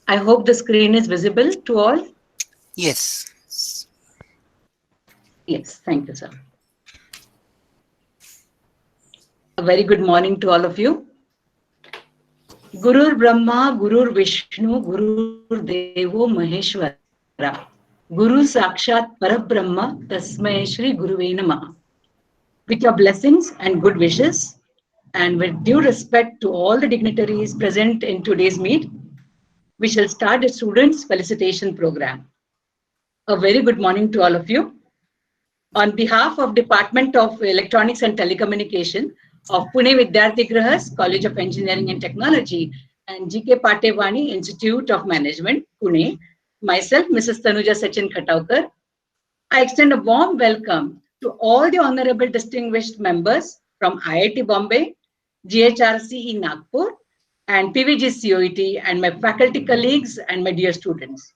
I hope the screen is visible to all. Yes. Yes, thank you, sir. A very good morning to all of you. Gurur Brahma, Gurur Vishnu, Gurur Devo Maheshwara. Guru Sakshat Parabrahma, Tasmai Shri Guruve Namaha. With your blessings and good wishes, and with due respect to all the dignitaries present in today's meet, we shall start the Students Felicitation Program. A very good morning to all of you. On behalf of Department of Electronics and Telecommunication of Pune Vidyarthi Grahas, College of Engineering and Technology, and GK Patevani Institute of Management, Pune, myself, Mrs. Tanuja Sachin Khataukar, I extend a warm welcome to all the honorable distinguished members from IIT Bombay, GHRCE Nagpur, and PVG COET, and my faculty colleagues and my dear students.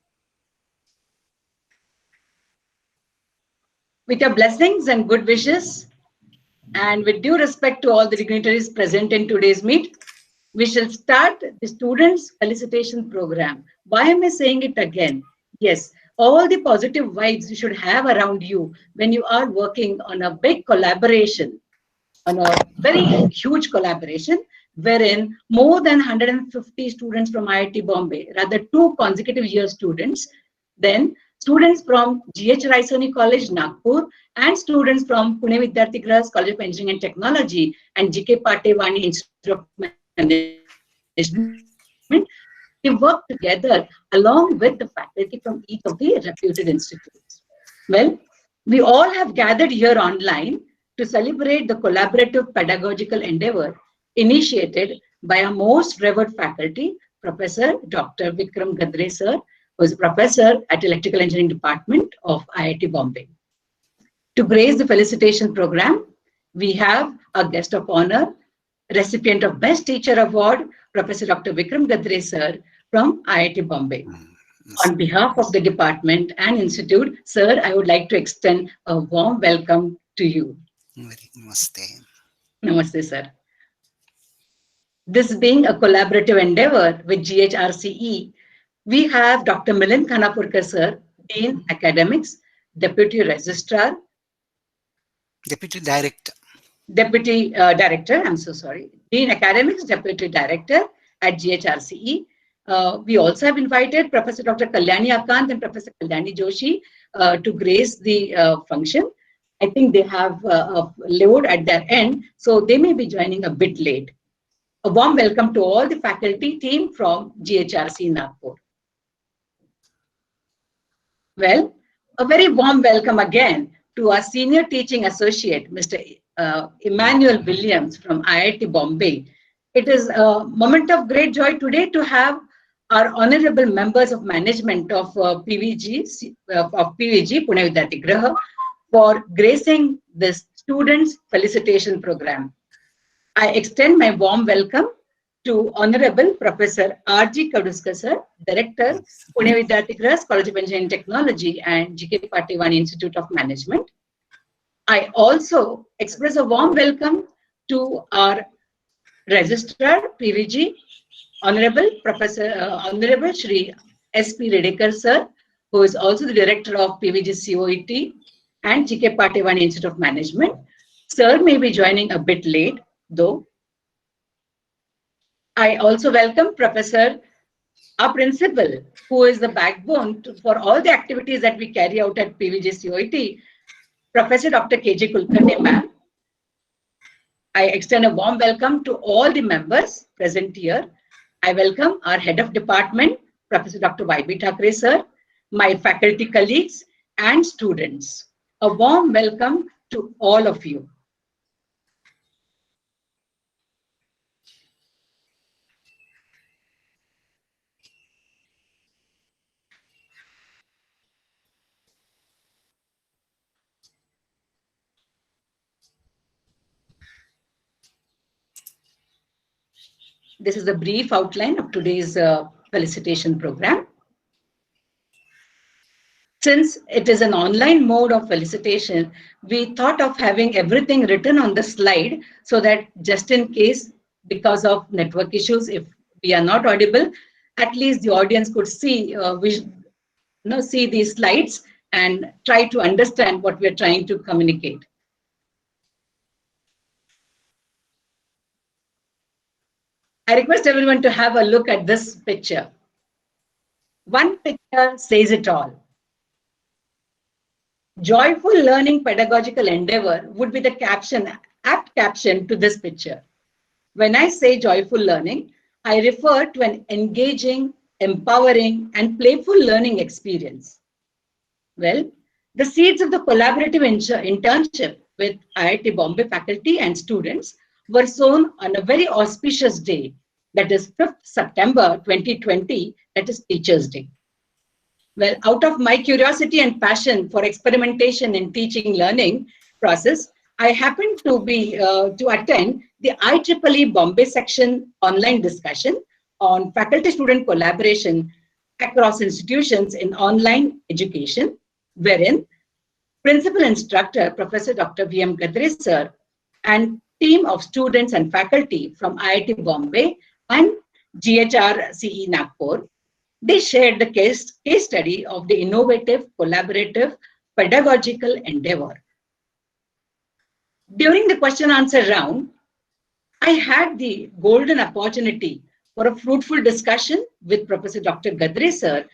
With your blessings and good wishes, and with due respect to all the dignitaries present in today's meet, we shall start the Students Felicitation Program. Why am I saying it again? Yes, all the positive vibes you should have around you when you are working on a big collaboration, on a very huge collaboration, wherein more than 150 students from IIT Bombay, rather 2 consecutive year students, then students from GH Raisoni College, Nagpur, and students from Pune Vidyarthi Grahas College of Engineering and Technology and GK Patevani Institute of Management, they work together along with the faculty from each of the reputed institutes. Well, we all have gathered here online to celebrate the collaborative pedagogical endeavor initiated by our most revered faculty, Professor Dr. Vikram Gadre sir, who is a professor at Electrical Engineering Department of IIT Bombay. To grace the felicitation program, we have a guest of honor, recipient of Best Teacher Award, Professor Dr. Vikram Gadre sir from IIT Bombay. On behalf of the department and institute, sir, I would like to extend a warm welcome to you. Namaste. Namaste, sir. This being a collaborative endeavor with GHRCE, we have Dr. Milind Khanapurkar, sir, Dean Academics, Deputy Registrar, Deputy Director. Deputy Director, I'm so sorry, Dean Academics, Deputy Director at GHRCE. We also have invited Professor Dr. Kalyani Akant and Professor Kalyani Joshi to grace the function. I think they have a load at their end, so they may be joining a bit late. A warm welcome to all the faculty team from GHRC Nagpur. Well, a very warm welcome again to our Senior Teaching Associate, Mr. Emmanuel Williams from IIT Bombay. It is a moment of great joy today to have our honorable members of management of PVG, Pune Vidyarthi Graha, for gracing this Students Felicitation Program. I extend my warm welcome to Honorable Professor R.G. Kaduskar, sir, Director, Pune Vidyarthi Grahas College of Engineering and Technology and GK Patevani Institute of Management. I also express a warm welcome to our Registrar, PVG, Honorable Shri S.P. Redekar, sir, who is also the Director of PVG COET and GK Patevani Institute of Management. Sir may be joining a bit late, though. I also welcome Professor, our principal, who is the backbone for all the activities that we carry out at PVG COET, Professor Dr. KJ Kulkarni, ma'am. I extend a warm welcome to all the members present here. I welcome our head of department, Professor Dr. YB Thakre, sir, my faculty colleagues and students. A warm welcome to all of you. This is a brief outline of today's felicitation program. Since it is an online mode of felicitation, we thought of having everything written on the slide so that just in case, because of network issues, if we are not audible, at least the audience could see, see these slides and try to understand what we're trying to communicate. I request everyone to have a look at this picture. One picture says it all. Joyful learning pedagogical endeavor would be the apt caption to this picture. When I say joyful learning, I refer to an engaging, empowering, and playful learning experience. Well, the seeds of the collaborative internship with IIT Bombay faculty and students were sown on a very auspicious day, that is 5th September 2020, that is Teachers' Day. Well, out of my curiosity and passion for experimentation in teaching learning process, I happened to attend the IEEE Bombay section online discussion on faculty-student collaboration across institutions in online education, wherein principal instructor, Professor Dr. V.M. Gadre sir, and team of students and faculty from IIT Bombay and GHRCE Nagpur, they shared the case study of the innovative, collaborative, pedagogical endeavor. During the question answer round, I had the golden opportunity for a fruitful discussion with Professor Dr. Gadre sir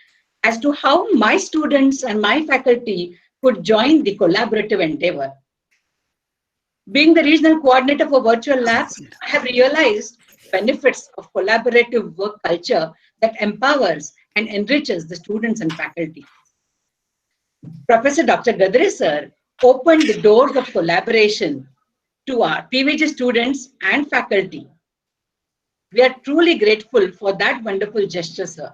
as to how my students and my faculty could join the collaborative endeavor. Being the regional coordinator for virtual labs, I have realized benefits of collaborative work culture that empowers and enriches the students and faculty. Professor Dr. Gadre sir opened the doors of collaboration to our PVG students and faculty. We are truly grateful for that wonderful gesture, sir.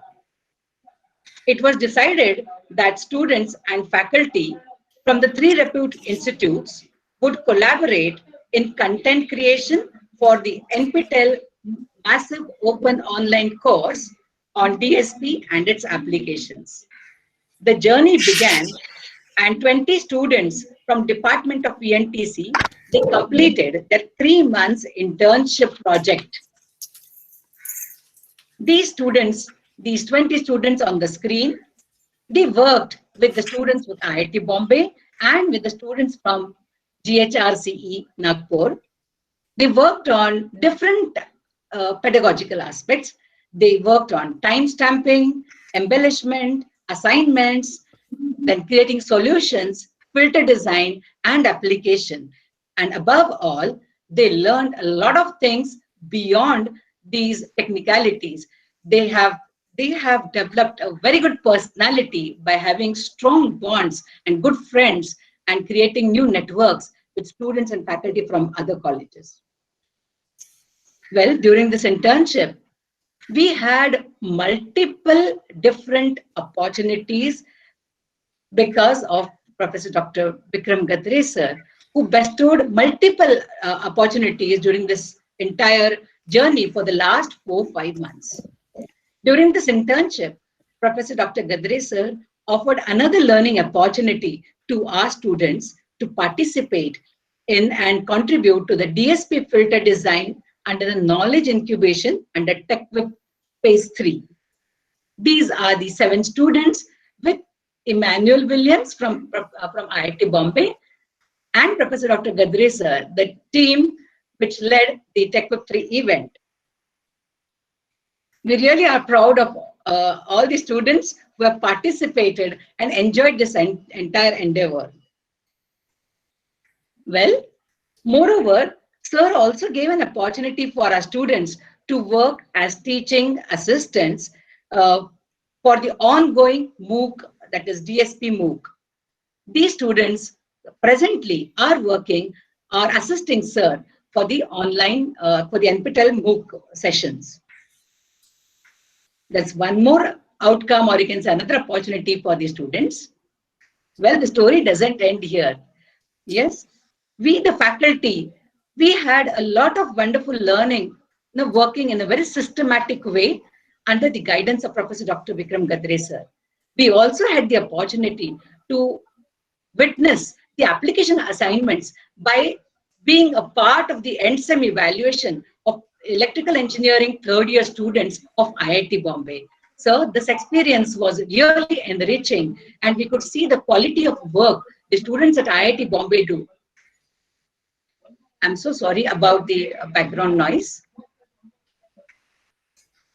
It was decided that students and faculty from the 3 reputed institutes would collaborate in content creation for the NPTEL massive open online course on DSP and its applications. The journey began and 20 students from Department of ENTC, they completed their 3 months internship project. These 20 students on the screen, they worked with the students with IIT Bombay and with the students from GHRCE Nagpur. They worked on different pedagogical aspects. They worked on time stamping, embellishment, assignments, then creating solutions, filter design, and application. And above all, they learned a lot of things beyond these technicalities. They have developed a very good personality by having strong bonds and good friends and creating new networks with students and faculty from other colleges. Well, during this internship, we had multiple different opportunities because of Professor Dr. Vikram Gadre sir, who bestowed multiple opportunities during this entire journey for the last 4-5 months. During this internship, Professor Dr. Gadre sir offered another learning opportunity to our students to participate in and contribute to the DSP filter design under the knowledge incubation under TechWhip Phase 3. These are the 7 students with Emmanuel Williams from IIT Bombay and Professor Dr. Gadre sir, the team which led the TechWhip 3 event. We really are proud of all the students who have participated and enjoyed this entire endeavor. Well, moreover, sir also gave an opportunity for our students to work as teaching assistants for the ongoing MOOC, that is DSP MOOC. These students presently are assisting sir for the online, for the NPTEL MOOC sessions. That's one more outcome, or you can say another opportunity for the students. Well, the story doesn't end here. Yes, we, the faculty, we had a lot of wonderful learning, working in a very systematic way under the guidance of Professor Dr. Vikram Gadre sir. We also had the opportunity to witness the application assignments by being a part of the end-sem evaluation of electrical engineering third-year students of IIT Bombay. So this experience was really enriching, and we could see the quality of work the students at IIT Bombay do. I'm so sorry about the background noise.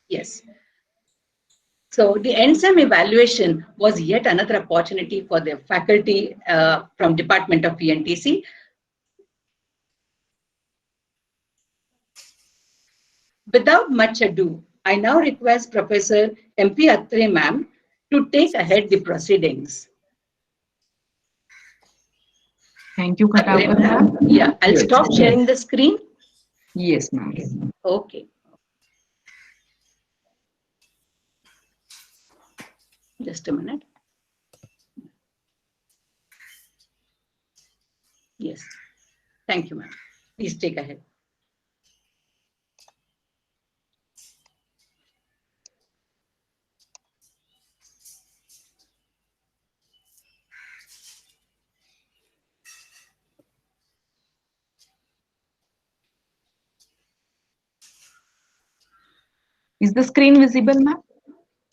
Yes. So the NSEM evaluation was yet another opportunity for the faculty from Department of PNTC. Without much ado, I now request Professor MP Atre ma'am to take ahead the proceedings. Thank you, Atre Katakar ma'am, ma'am. yeah, I'll Yes. stop sharing the screen. Yes, ma'am. Okay. Just a minute. Yes. Thank you, ma'am. Please take ahead. Is the screen visible, ma'am?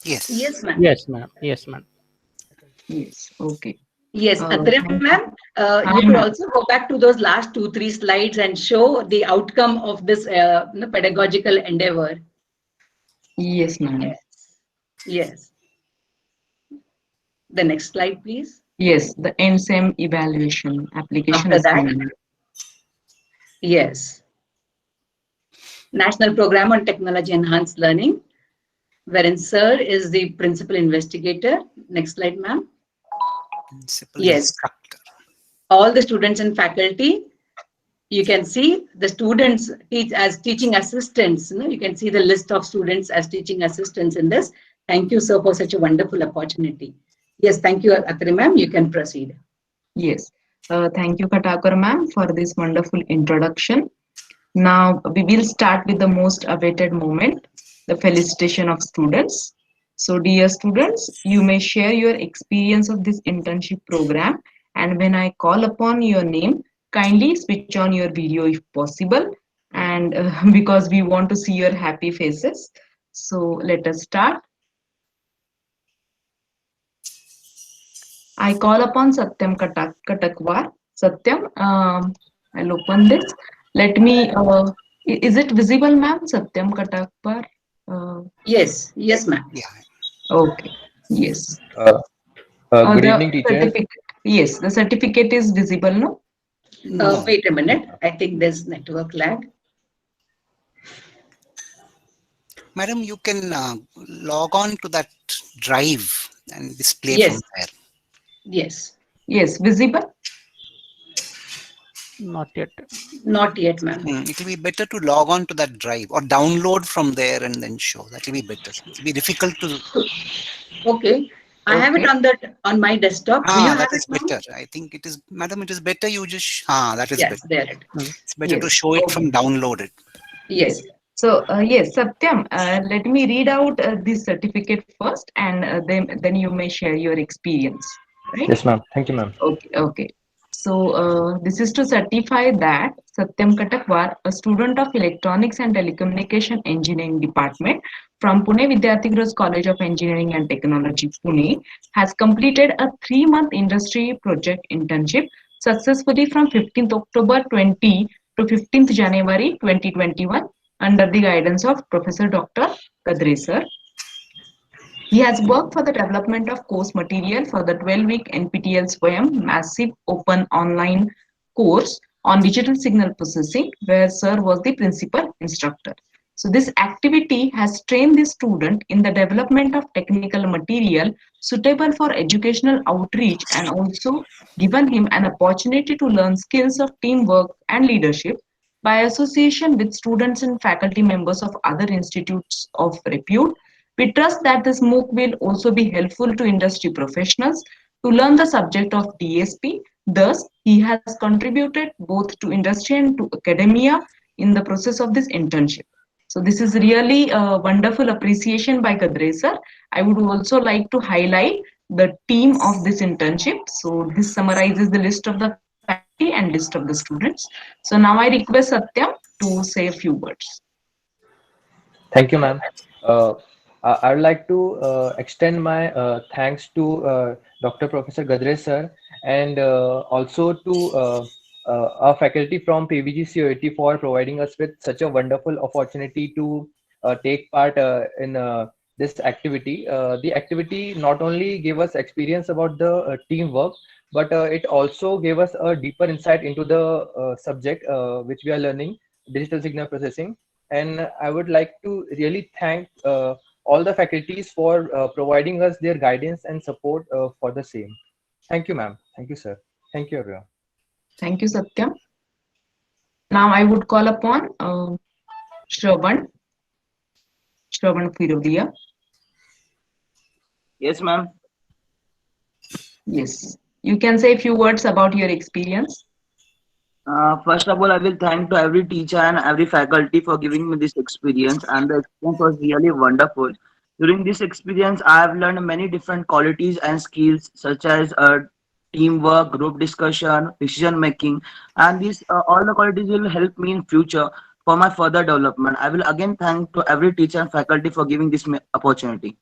Yes. Yes, ma'am. Yes, ma'am. Yes, ma'am. Yes. Okay. Yes, Atre thank you. ma'am, Hi, you could ma'am. also go back to those last 2-3 slides and show the outcome of this pedagogical endeavor. Yes, ma'am. Yes. Yes. The next slide, please. Yes, the NSEM evaluation application After that, assignment. yes. National Program on Technology Enhanced Learning, wherein Sir is the principal investigator. Next slide, ma'am. Principal Yes. instructor. All the students and faculty, you can see the students teach as teaching assistants. You can see the list of students as teaching assistants in this. Thank you, sir, for such a wonderful opportunity. Yes, thank you, Atre ma'am. You can proceed. Yes. Thank you, Katakar ma'am, for this wonderful introduction. Now we will start with the most awaited moment, the felicitation of students. So dear students, you may share your experience of this internship program, and when I call upon your name, kindly switch on your video if possible, and because we want to see your happy faces. So let us start. I call upon Satyam Katakwar. Satyam, I'll open this. Let me, is it visible, ma'am? Satyam Katakwar? Yes, yes, ma'am. Yeah. Okay, yes. Uh, good The evening, teachers. certificate, yes, the certificate is visible, no? No. Wait a minute. I think there's network lag. Madam, you can log on to that drive and display Yes. from there. Yes, Yes, visible? Not yet. not yet, ma'am. It will be better to log on to that drive or download from there and then show. That will be better. It will be difficult to. Okay. I have it Okay. on my desktop. Do you have That it is now? better. I think it is, madam, it is better you just. That is Yes, better. there it. It's better to Yes, show it okay. from download it. Yes. So, yes, Satyam, let me read out this certificate first, and then you may share your experience, right? Yes, ma'am. Thank you, ma'am. Okay, okay. So, this is to certify that Satyam Katakwar, a student of Electronics and Telecommunication Engineering Department from Pune Vidyarthi College of Engineering and Technology, Pune, has completed a 3-month industry project internship successfully from 15th October 20 to 15th January 2021 under the guidance of Professor Dr. Kadre sir. He has worked for the development of course material for the 12-week NPTEL SWAYAM massive open online course on digital signal processing, where Sir was the principal instructor. So this activity has trained the student in the development of technical material suitable for educational outreach and also given him an opportunity to learn skills of teamwork and leadership by association with students and faculty members of other institutes of repute. We trust that this MOOC will also be helpful to industry professionals to learn the subject of DSP. Thus, he has contributed both to industry and to academia in the process of this internship. So this is really a wonderful appreciation by Kadre sir. I would also like to highlight the team of this internship. So this summarizes the list of the faculty and list of the students. So now I request Satyam to say a few words. Thank you, ma'am. Uh, I would like to extend my thanks to Dr. Professor Gadre sir, and also to our faculty from PVG COET for providing us with such a wonderful opportunity to take part in this activity. The activity not only gave us experience about the teamwork, but it also gave us a deeper insight into the subject which we are learning, digital signal processing. And I would like to really thank all the faculties for providing us their guidance and support for the same. Thank you, ma'am. Thank you, sir. Thank you, everyone. Thank you, Satyam. Now I would call upon Shravan Firodia. Yes, ma'am. Yes, you can say a few words about your experience. First of all, I will thank to every teacher and every faculty for giving me this experience, and the experience was really wonderful. During this experience, I have learned many different qualities and skills such as teamwork, group discussion, decision making, and these all the qualities will help me in future for my further development. I will again thank to every teacher and faculty for giving this opportunity.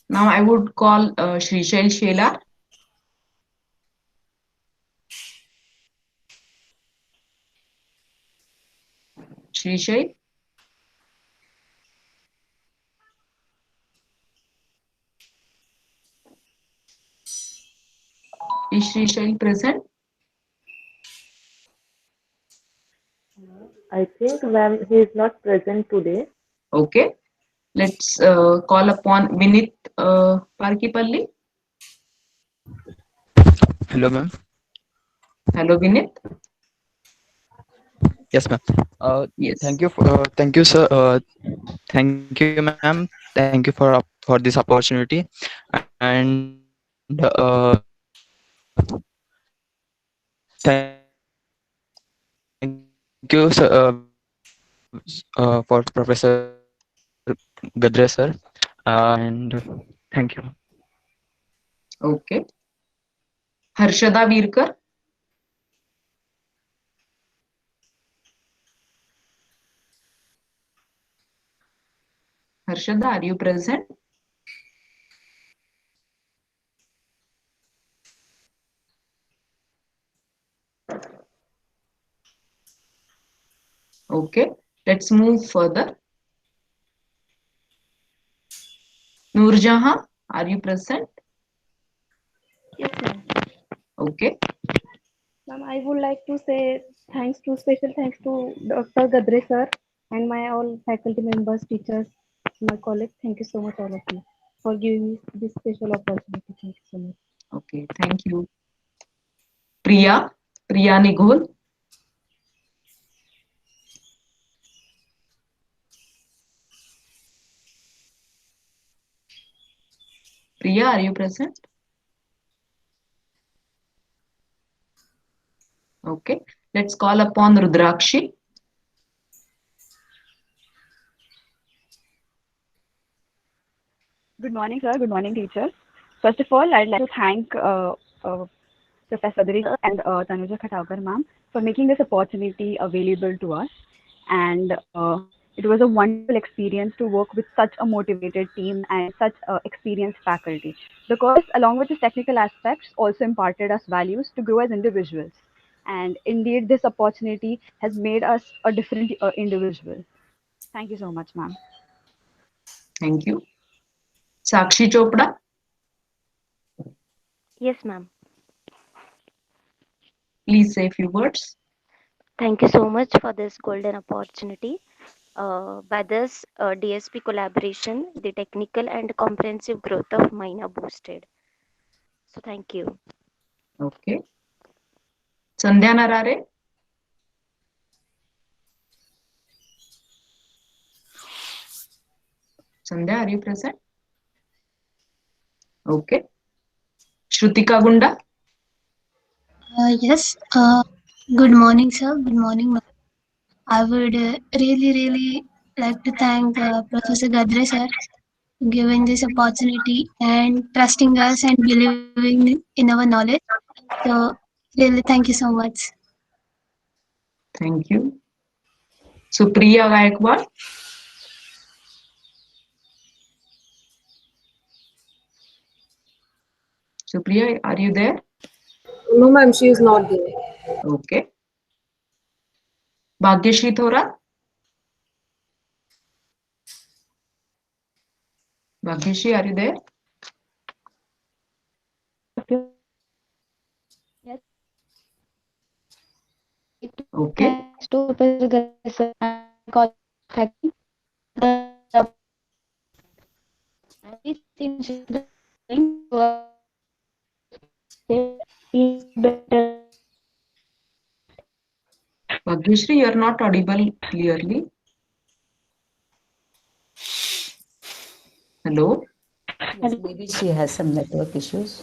Now I would call Shrishal Shelar. Shrishal. Is Shrishal present? I think ma'am he is not present today. Okay. Let's call upon Vinit Parkipalli. Hello, ma'am. Hello, Vinit. Yes, ma'am. Yes. Thank you, sir. Thank you, ma'am. Thank you for this opportunity, and thank you, sir, for Professor Gadre, sir, and thank you. Okay. Harshada Virkar. Harshada, are you present? Okay, let's move further. Noorjahan, are you present? Yes, ma'am. Okay. Ma'am, I would like to say special thanks to Dr. Gadre sir and my all faculty members, teachers, my colleagues. Thank you so much, all of you, for giving me this special opportunity. Thank you so much. Okay, thank you. Priya Nighol. Priya, are you present? Okay, let's call upon Rudrakshi. Good morning, sir. Good morning, teachers. First of all, I'd like to thank Professor Adri and Tanuja Khatawkar, ma'am, for making this opportunity available to us. And it was a wonderful experience to work with such a motivated team and such experienced faculty. The course, along with its technical aspects, also imparted us values to grow as individuals. And indeed, this opportunity has made us a different individual. Thank you so much, ma'am. Thank you. Sakshi Chopra. Yes, ma'am. Please say a few words. Thank you so much for this golden opportunity. By this DSP collaboration, the technical and comprehensive growth of mine are boosted. So thank you. Okay. Sandhya Narare. Sandhya, are you present? Okay. Shrutika Gunda. Yes. Good morning, sir. Good morning, ma'am. I would really like to thank Professor Gadre sir for giving this opportunity and trusting us and believing in our knowledge. So, really, thank you so much. Thank you. Supriya Gaikwad. Supriya, are you there? No, ma'am, she is not there. Okay. Bhagyashri Thora? Bhagyashri, are you there? Yes. Okay. Thanks to Professor Ganesh and college faculty. This initiative better. Bhagyashri, you are not audible clearly. Hello? Yes, maybe she has some network issues.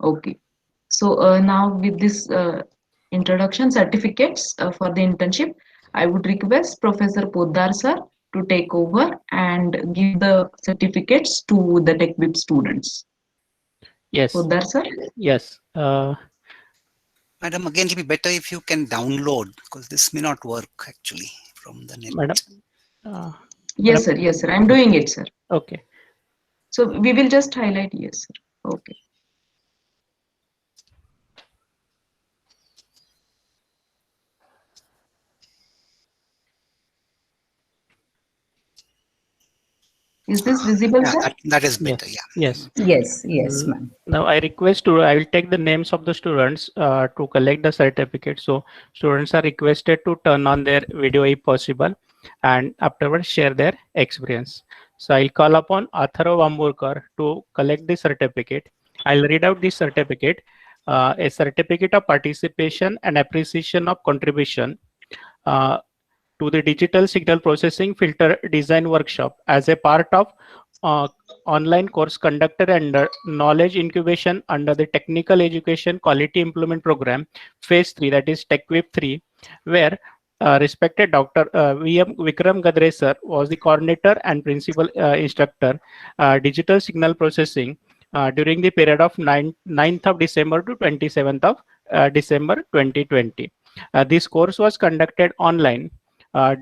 Okay. So now with this introduction certificates for the internship, I would request Professor Poddar sir to take over and give the certificates to the TechBib students. Yes. Poddar sir? Yes. Madam, again, it will be better if you can download, because this may not work actually from the net. Madam. Yes, sir. Yes, sir. I'm doing it, sir. Okay. So we will just highlight yes, sir. Okay. Is this visible, sir? That is better, Yes. Yes, ma'am. Now I I will take the names of the students to collect the certificate. So students are requested to turn on their video if possible and afterwards share their experience. So I'll call upon Atharo Vamburkar to collect the certificate. I'll read out this certificate. A certificate of participation and appreciation of contribution to the digital signal processing filter design workshop as a part of online course conducted under knowledge incubation under the technical education quality improvement program phase 3, that is TechWeb 3, where respected Dr. Vikram Gadre sir was the coordinator and principal instructor digital signal processing during the period of 9th of December to 27th of December 2020. This course was conducted online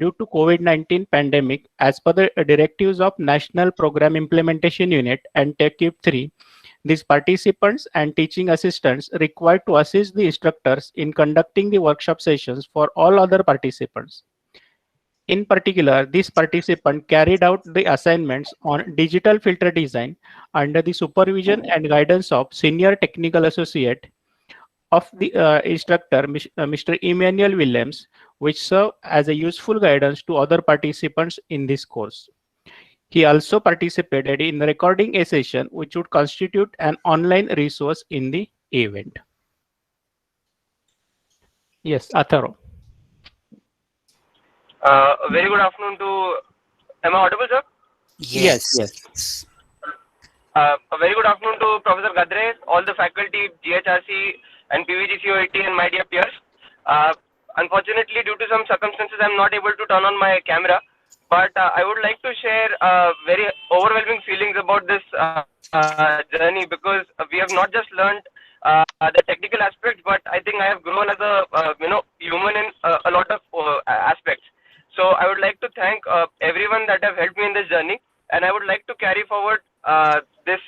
due to COVID-19 pandemic as per the directives of National Program Implementation Unit and TechCube 3. These participants and teaching assistants required to assist the instructors in conducting the workshop sessions for all other participants. In particular, this participant carried out the assignments on digital filter design under the supervision and guidance of Senior Technical Associate of the instructor, Mr. Emmanuel Williams, which serve as a useful guidance to other participants in this course. He also participated in recording a session which would constitute an online resource in the event. Yes, Atharo. A very good afternoon to, am I audible, sir? Yes. A very good afternoon to Professor Gadre, all the faculty, GHRC and PVGCOET and my dear peers. Unfortunately, due to some circumstances, I'm not able to turn on my camera, but I would like to share very overwhelming feelings about this journey, because we have not just learned the technical aspects, but I think I have grown as a human in a lot of aspects. So I would like to thank everyone that have helped me in this journey, and I would like to carry forward this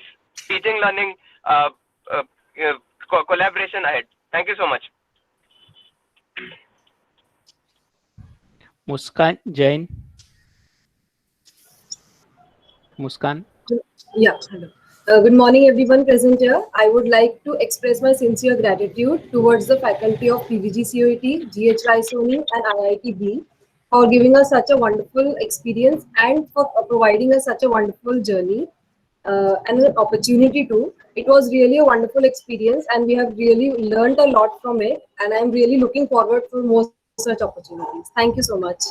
teaching learning collaboration ahead. Thank you so much. Muskan Jain. Muskan. Yeah, hello. Good morning, everyone present here. I would like to express my sincere gratitude towards the faculty of PVGCOET, GHI Sony, and IIT B for giving us such a wonderful experience and for providing us such a wonderful journey and an opportunity too. It was really a wonderful experience, and we have really learned a lot from it. And I'm really looking forward for more such opportunities. Thank you so much.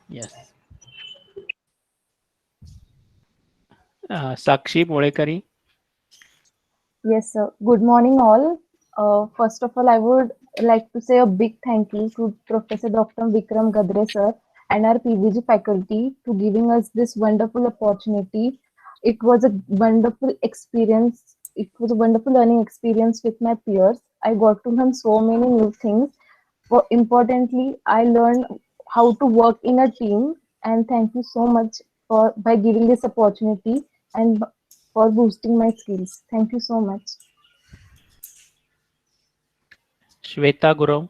Yes. Sakshi Molekari. Yes, sir. Good morning, all. First of all, I would like to say a big thank you to Professor Dr. Vikram Gadre, sir, and our PVG faculty to giving us this wonderful opportunity. It was a wonderful experience. It was a wonderful learning experience with my peers. I got to learn so many new things. But importantly, I learned how to work in a team. And thank you so much by giving this opportunity. And for boosting my skills. Thank you so much. Shweta Guru.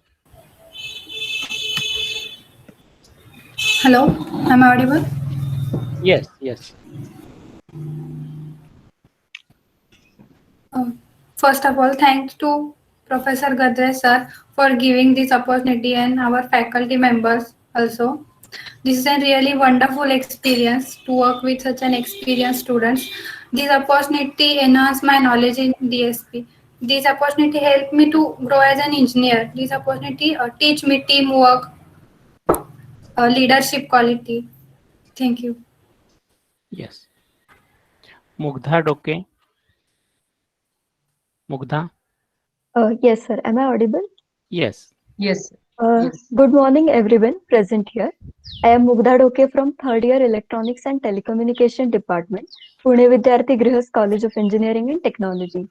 Hello, am I audible? Yes, yes. First of all, thanks to Professor Gadre sir for giving this opportunity and our faculty members also. This is a really wonderful experience to work with such an experienced students. This opportunity enhanced my knowledge in DSP. This opportunity helped me to grow as an engineer. This opportunity teach me teamwork, leadership quality. Thank you. Yes. Mugdha Doke. Mugdha. Yes, sir. Am I audible? Yes. Yes. Good morning, everyone present here. I am Mugdha Doke from third year Electronics and Telecommunication Department, Pune Vidyarthi Grihas College of Engineering and Technology.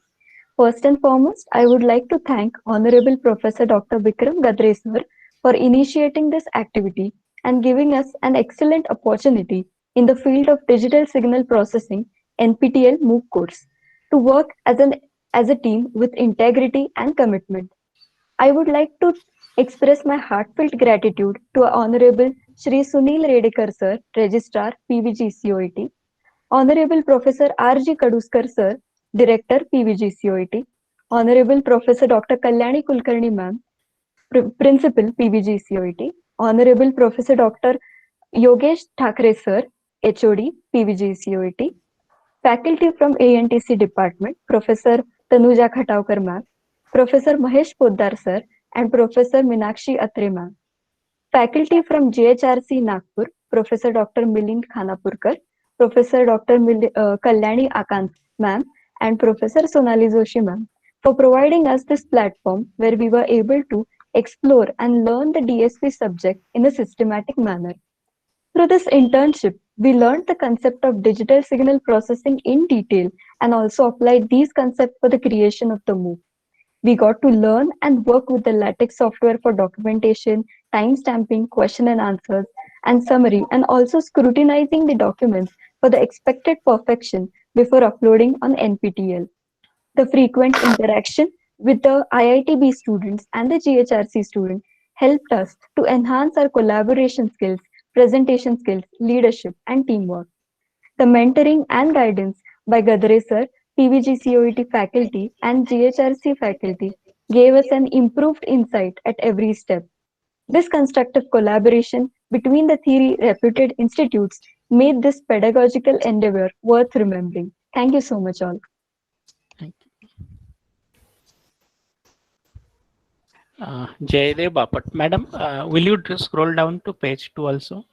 First and foremost, I would like to thank Honorable Professor Dr. Vikram Gadre sir for initiating this activity and giving us an excellent opportunity in the field of digital signal processing NPTEL MOOC course to work as a team with integrity and commitment. I would like to express my heartfelt gratitude to Honorable Shri Sunil Redekar sir, Registrar PVG-COET, Honorable Professor R.G. Kaduskar sir, Director PVG-COET, Honorable Professor Dr. Kalyani Kulkarni ma'am, Principal PVG-COET, Honorable Professor Dr. Yogesh Thakre sir, HOD PVG-COET, faculty from ANTC department, Professor Tanuja Khataukar ma'am, Professor Mahesh Poddar sir, and Professor Minakshi Atre ma'am. Faculty from JHRC Nagpur, Professor Dr. Milind Khanapurkar, Professor Dr. Kalyani Akant ma'am, and Professor Sonali Joshi ma'am for providing us this platform where we were able to explore and learn the DSP subject in a systematic manner. Through this internship, we learned the concept of digital signal processing in detail and also applied these concepts for the creation of the MOOC. We got to learn and work with the LaTeX software for documentation, timestamping, question and answers, and summary, and also scrutinizing the documents for the expected perfection before uploading on NPTEL. The frequent interaction with the IITB students and the GHRC students helped us to enhance our collaboration skills, presentation skills, leadership, and teamwork. The mentoring and guidance by Gadre sir, PVG-COET faculty, and GHRC faculty gave us an improved insight at every step. This constructive collaboration between the three reputed institutes made this pedagogical endeavor worth remembering. Thank you so much, all. Jaydev Bapat. Madam, will you just scroll down to page 2 also?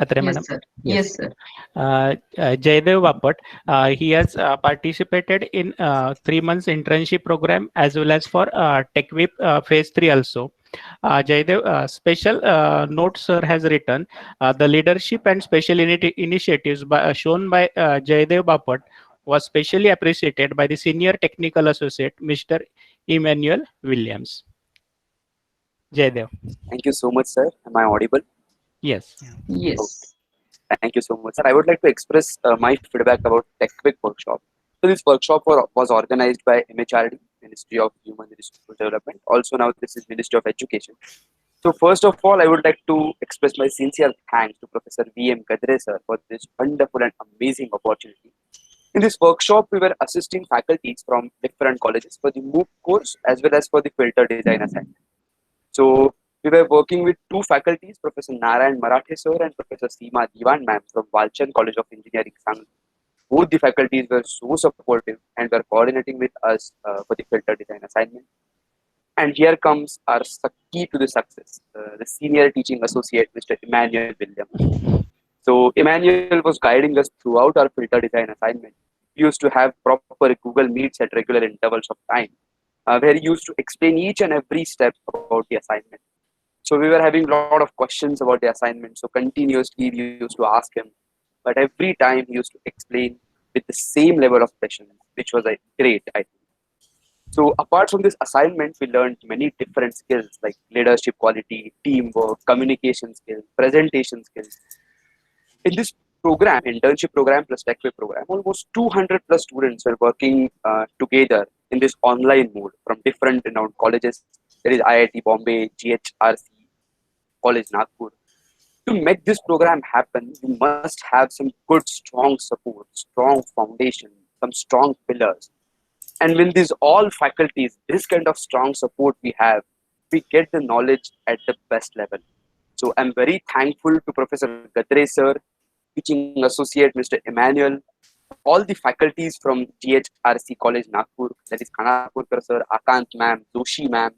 Atre, Yes, madam. sir. Yes, sir. Jaydev Bapat, he has participated in 3 months internship program as well as for TechWhip phase 3 also. Jaydev, special note sir has written the leadership and special initiatives shown by Jaydev Bapat was specially appreciated by the senior technical associate Mr. Emmanuel Williams. Jaydev. Thank you so much, sir. Am I audible? Yes. Yes. Thank you so much, sir. I would like to express my feedback about TechWhip workshop. So this workshop was organized by MHRD, Ministry of Human Resource Development. Also now this is Ministry of Education. So first of all, I would like to express my sincere thanks to Professor V.M. Gadre sir for this wonderful and amazing opportunity. In this workshop, we were assisting faculties from different colleges for the MOOC course as well as for the filter design assignment. So we were working with 2 faculties, Professor Narayan Marathe sir and Professor Seema Diwan ma'am from Walchand College of Engineering, Sangli. Both the faculties were so supportive and were coordinating with us for the filter design assignment. And here comes our key to the success, the senior teaching associate, Mr. Emmanuel Williams. So Emmanuel was guiding us throughout our filter design assignment. We used to have proper Google Meets at regular intervals of time, where he used to explain each and every step about the assignment. So we were having a lot of questions about the assignment. So continuously we used to ask him, but every time he used to explain with the same level of passion, which was great, I think. So apart from this assignment, we learned many different skills like leadership quality, teamwork, communication skills, presentation skills. In this program, internship program plus tech week program, almost 200 plus students were working together in this online mode from different renowned colleges. There is IIT Bombay, GHRC, College Nagpur. To make this program happen, you must have some good, strong support, strong foundation, some strong pillars. And when these all faculties, this kind of strong support we have, we get the knowledge at the best level. So I'm very thankful to Professor Gadre sir, teaching associate Mr. Emmanuel, all the faculties from GHRC College Nagpur, that is Khanapurkar sir, Akant ma'am, Doshi ma'am,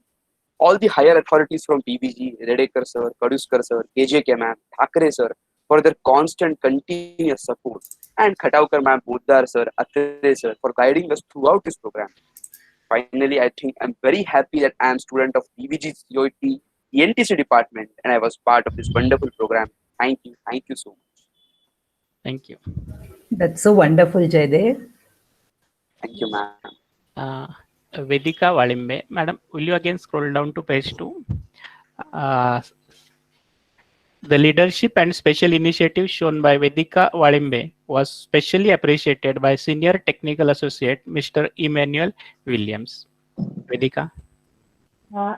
all the higher authorities from PVG, Redekar sir, Kaduskar sir, KJK ma'am, Thakre sir, for their constant, continuous support, and Khataukar ma'am, Muddar sir, Atre sir, for guiding us throughout this program. Finally, I think I'm very happy that I am student of PVG COET ENTC department, and I was part of this wonderful program. Thank you so much. Thank you. That's so wonderful, Jaydev. Thank you, ma'am. Vedika Walimbe. Madam, will you again scroll down to page 2? The leadership and special initiative shown by Vedika Walimbe was specially appreciated by Senior Technical Associate Mr. Emmanuel Williams. Vedika.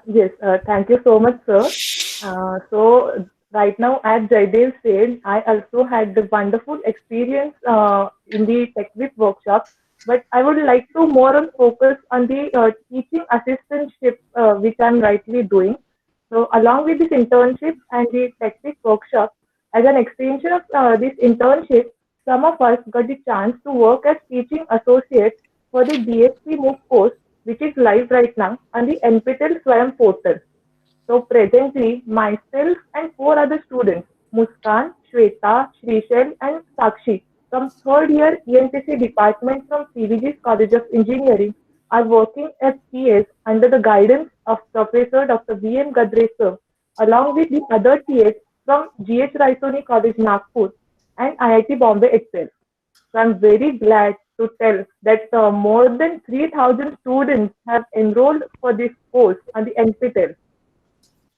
Yes, thank you so much, sir. So right now, as Jaydev said, I also had the wonderful experience in the Tech Week workshop, but I would like to more on focus on the teaching assistantship which I'm rightly doing. So along with this internship and the Tech Week workshop, as an extension of this internship, some of us got the chance to work as teaching associates for the DSP MOOC course, which is live right now on the NPTEL Swayam portal. So presently, myself and 4 other students, Muskan, Shweta, Shrishel, and Sakshi, from 3rd year ENTC department from PVG's College of Engineering, are working as TAs under the guidance of Professor Dr. V.M. Gadre sir, along with the other TAs from GH Raisoni College Nagpur and IIT Bombay itself. So I'm very glad to tell that more than 3,000 students have enrolled for this course on the NPTEL.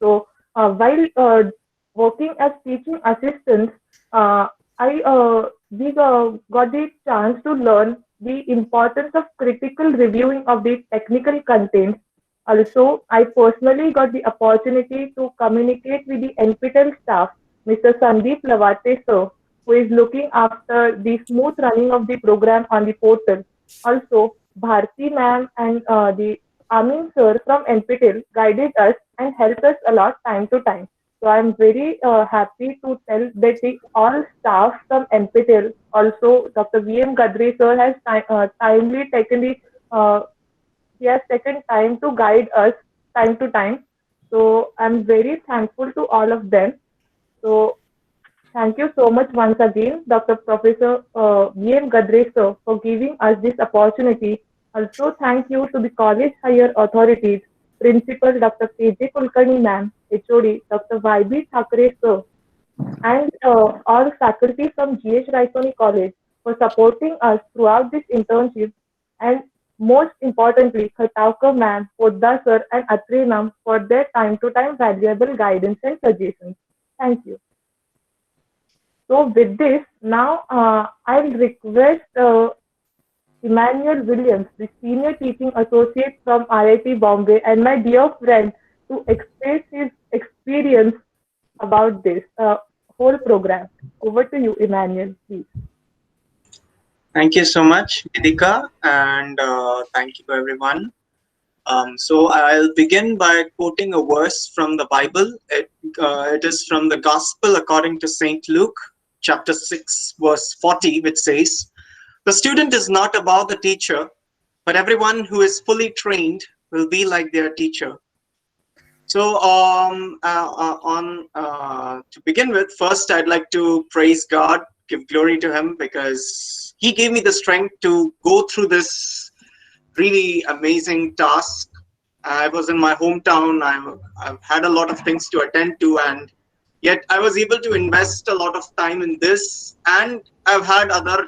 So while working as teaching assistants, we got the chance to learn the importance of critical reviewing of the technical content. Also, I personally got the opportunity to communicate with the NPTEL staff, Mr. Sandeep Lavate sir, who is looking after the smooth running of the program on the portal. Also, Bharti ma'am and the Amin sir from NPTEL guided us and helped us a lot time to time. So I'm very happy to tell that all staff from NPTEL, also Dr. V.M. Gadre sir has timely taken he has taken time to guide us time to time. So I'm very thankful to all of them. So thank you so much once again, Dr. Professor V.M. Gadre sir, for giving us this opportunity. Also, thank you to the college higher authorities, Principal Dr. K.J. Kulkarni ma'am, HOD Dr. Y.B. Thakre sir, and all faculty from GH Raisoni College for supporting us throughout this internship, and most importantly, Khataukar ma'am, Poddar sir, and Atre ma'am for their time-to-time valuable guidance and suggestions. Thank you. So with this, now I'll request Emmanuel Williams, the Senior Teaching Associate from IIT Bombay, and my dear friend, to express his experience about this whole program. Over to you, Emmanuel, please. Thank you so much, Vedika, and thank you everyone. So I'll begin by quoting a verse from the Bible. It is from the Gospel according to St. Luke, chapter 6, verse 40, which says, "The student is not above the teacher, but everyone who is fully trained will be like their teacher." So to begin with, first I'd like to praise God, give glory to Him, because He gave me the strength to go through this really amazing task. I was in my hometown. I've had a lot of things to attend to, and yet I was able to invest a lot of time in this, and I've had other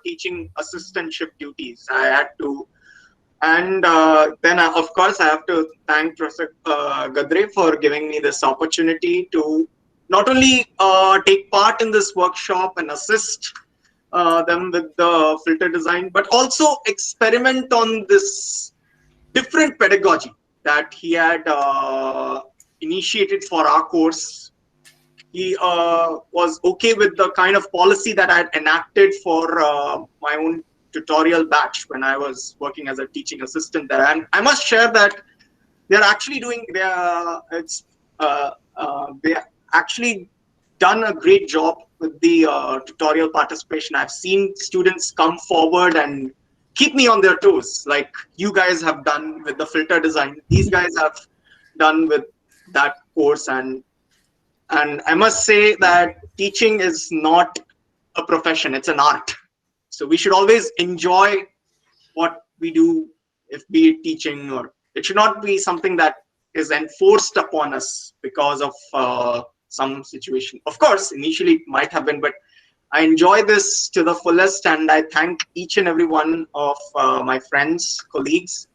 teaching assistantship duties I had to. And then, of course, I have to thank Professor Gadre for giving me this opportunity to not only take part in this workshop and assist them with the filter design, but also experiment on this different pedagogy that he had initiated for our course. He was okay with the kind of policy that I had enacted for my own tutorial batch when I was working as a teaching assistant there. And I must share that they're actually doing, they actually done a great job with the tutorial participation. I've seen students come forward and keep me on their toes, like you guys have done with the filter design. These guys have done with that course, and I must say that teaching is not a profession, it's an art. So we should always enjoy what we do, if be it teaching, or it should not be something that is enforced upon us because of some situation. Of course, initially it might have been, but I enjoy this to the fullest, and I thank each and every one of my friends, colleagues,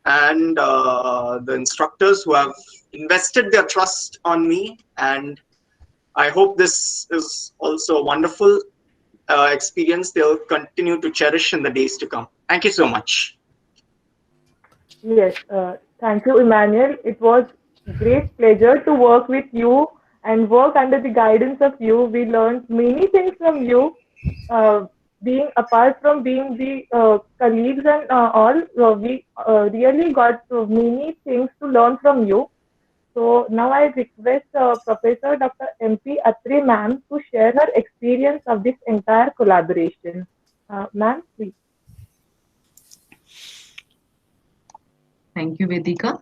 and the instructors who have invested their trust on me. And I hope this is also a wonderful experience they'll continue to cherish in the days to come. Thank you so much. Yes, thank you, Emmanuel. It was great pleasure to work with you and work under the guidance of you. We learned many things from you. Being apart from being the colleagues and all, we really got many things to learn from you. So now I request Professor Dr. MP Atri ma'am to share her experience of this entire collaboration. Ma'am, please. Thank you, Vedika.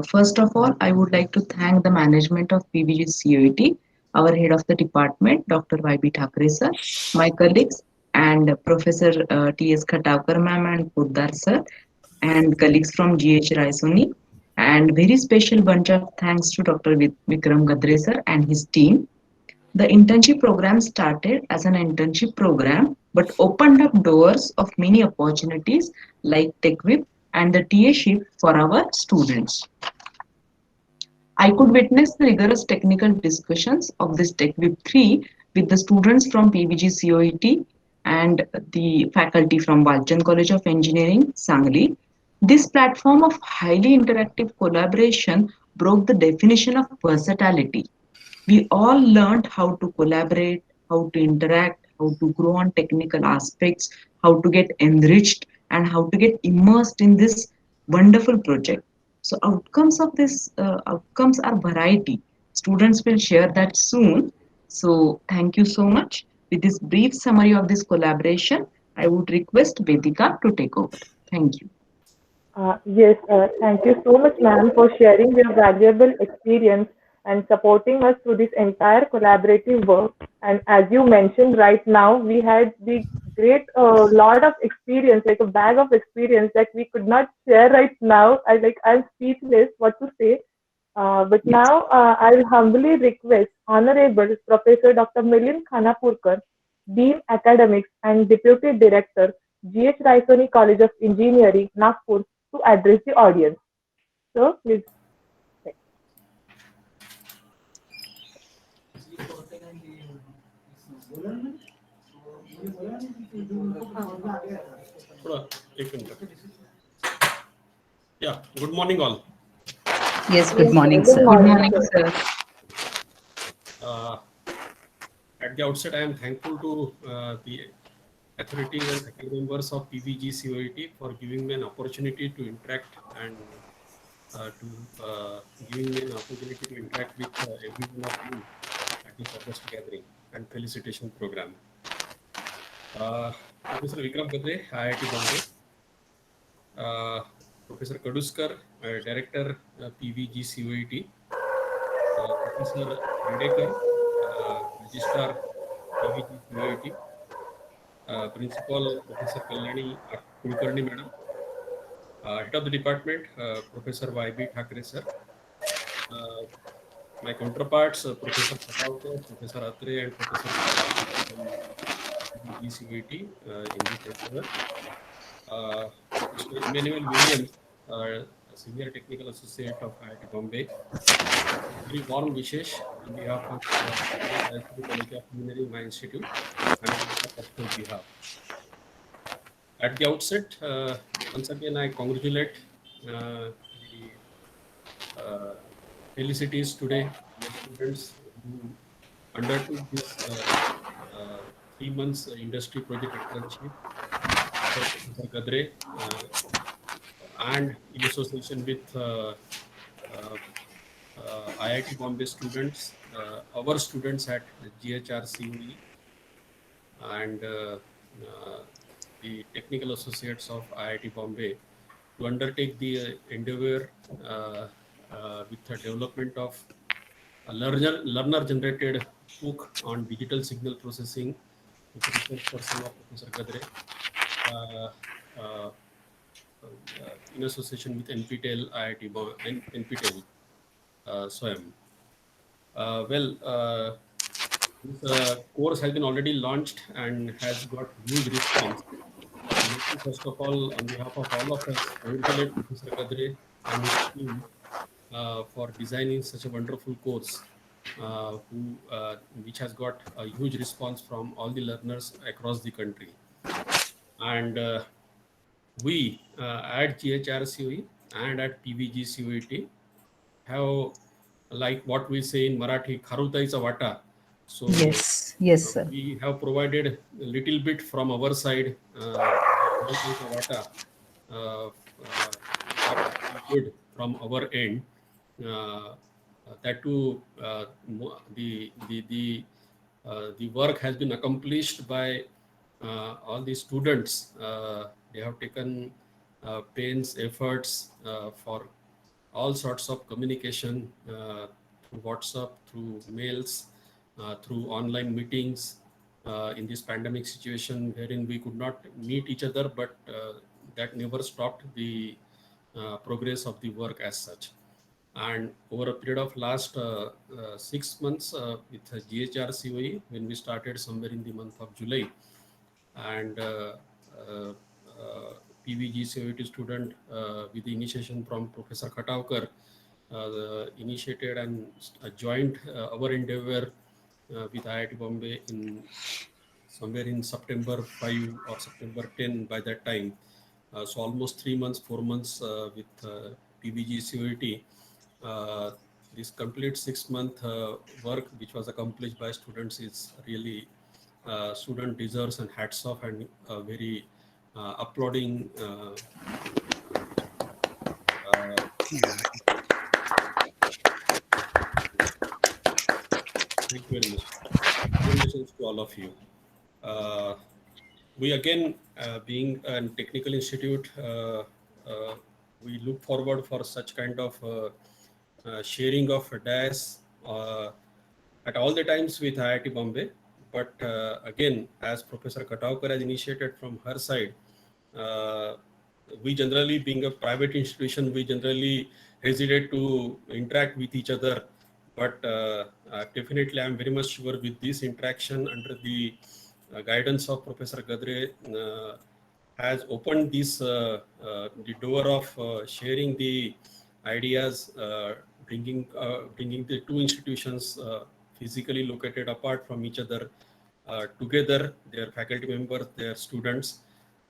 First of all, I would like to thank the management of PVG COET, our head of the department, Dr. YB Thakre sir, my colleagues, and Professor T.S. Khatavkar ma'am and Poddar sir, and colleagues from GH Raisoni, and very special bunch of thanks to Dr. Vikram Gadre sir and his team. The internship program started as an internship program, but opened up doors of many opportunities like TechWhip and the TA-ship for our students. I could witness the rigorous technical discussions of this TechWhip 3 with the students from PVG COET and the faculty from Walchand College of Engineering, Sangli. This platform of highly interactive collaboration broke the definition of versatility. We all learned how to collaborate, how to interact, how to grow on technical aspects, how to get enriched, and how to get immersed in this wonderful project. So outcomes of this outcomes are variety. Students will share that soon. So thank you so much. With this brief summary of this collaboration, I would request Vedika to take over. Thank you. Yes, thank you so much, ma'am, for sharing your valuable experience and supporting us through this entire collaborative work. And as you mentioned right now, we had the great lot of experience, like a bag of experience that we could not share right now. I'm speechless what to say. But now I will humbly request Honorable Professor Dr. Milind Khanapurkar, Dean Academics and Deputy Director, GH Raisoni College of Engineering, Nagpur, to address the audience. So, please. Yeah, good morning all. Yes, good morning, sir. Good morning, sir. At the outset, I am thankful to the authorities and faculty members of PVG COET for giving me an opportunity to interact and giving me an opportunity to interact with everyone of you at this August gathering and felicitation program. Professor Vikram Gadre, IIT Bombay. Professor Kaduskar, Director, PVG COET. Professor Redekar, Registrar, PVG COET. Principal, Professor Kalyani Kulkarni Madam. Head of the department, Professor YB Thakre sir. My counterparts, Professor Khatavkar, Professor Atre, and Professor PVG COET in this lecture. Mr. Emmanuel Williams, Senior Technical Associate of IIT Bombay. very warm wishes on behalf of the College of Engineering, my institute, and on my personal behalf. At the outset, once again, I congratulate the felicities today the students who undertook this 3 months industry project internship for Professor Gadre and in association with IIT Bombay students, our students at GHRCOE and the technical associates of IIT Bombay to undertake the endeavor with the development of a learner-generated book on digital signal processing with the research person of Professor Gadre in association with NPTEL, NPTEL, SWAYAM. This course has been already launched and has got huge response. First of all, on behalf of all of us, congratulate Professor Gadre and his team for designing such a wonderful course, which has got a huge response from all the learners across the country. And we at GHRCOE and at PVGCOET have, like what we say in Marathi, Kharutaicha Vata. So Yes, sir. we have provided a little bit from our side, Kharutaicha Vata, good from our end. That too, the work has been accomplished by all the students. They have taken pains, efforts for all sorts of communication through WhatsApp, through mails, through online meetings in this pandemic situation wherein we could not meet each other, but that never stopped the progress of the work as such. And over a period of last 6 months with GHRCOE, when we started somewhere in the month of July, and PVGCOET student with the initiation from Professor Khatavkar initiated and joined our endeavor with IIT Bombay in somewhere in September 5 or September 10 by that time. So almost 3 months, 4 months with PVGCOET. This complete 6-month work which was accomplished by students is really student deserves and hats off and very applauding. Thank you very much. Congratulations to all of you. We again, being a technical institute, we look forward for such kind of sharing of DAS at all the times with IIT Bombay. But again, as Professor Khatavkar has initiated from her side, we generally, being a private institution, we generally hesitate to interact with each other. But definitely, I'm very much sure with this interaction under the guidance of Professor Gadre has opened this the door of sharing the ideas, bringing the two institutions physically located apart from each other together, their faculty members, their students.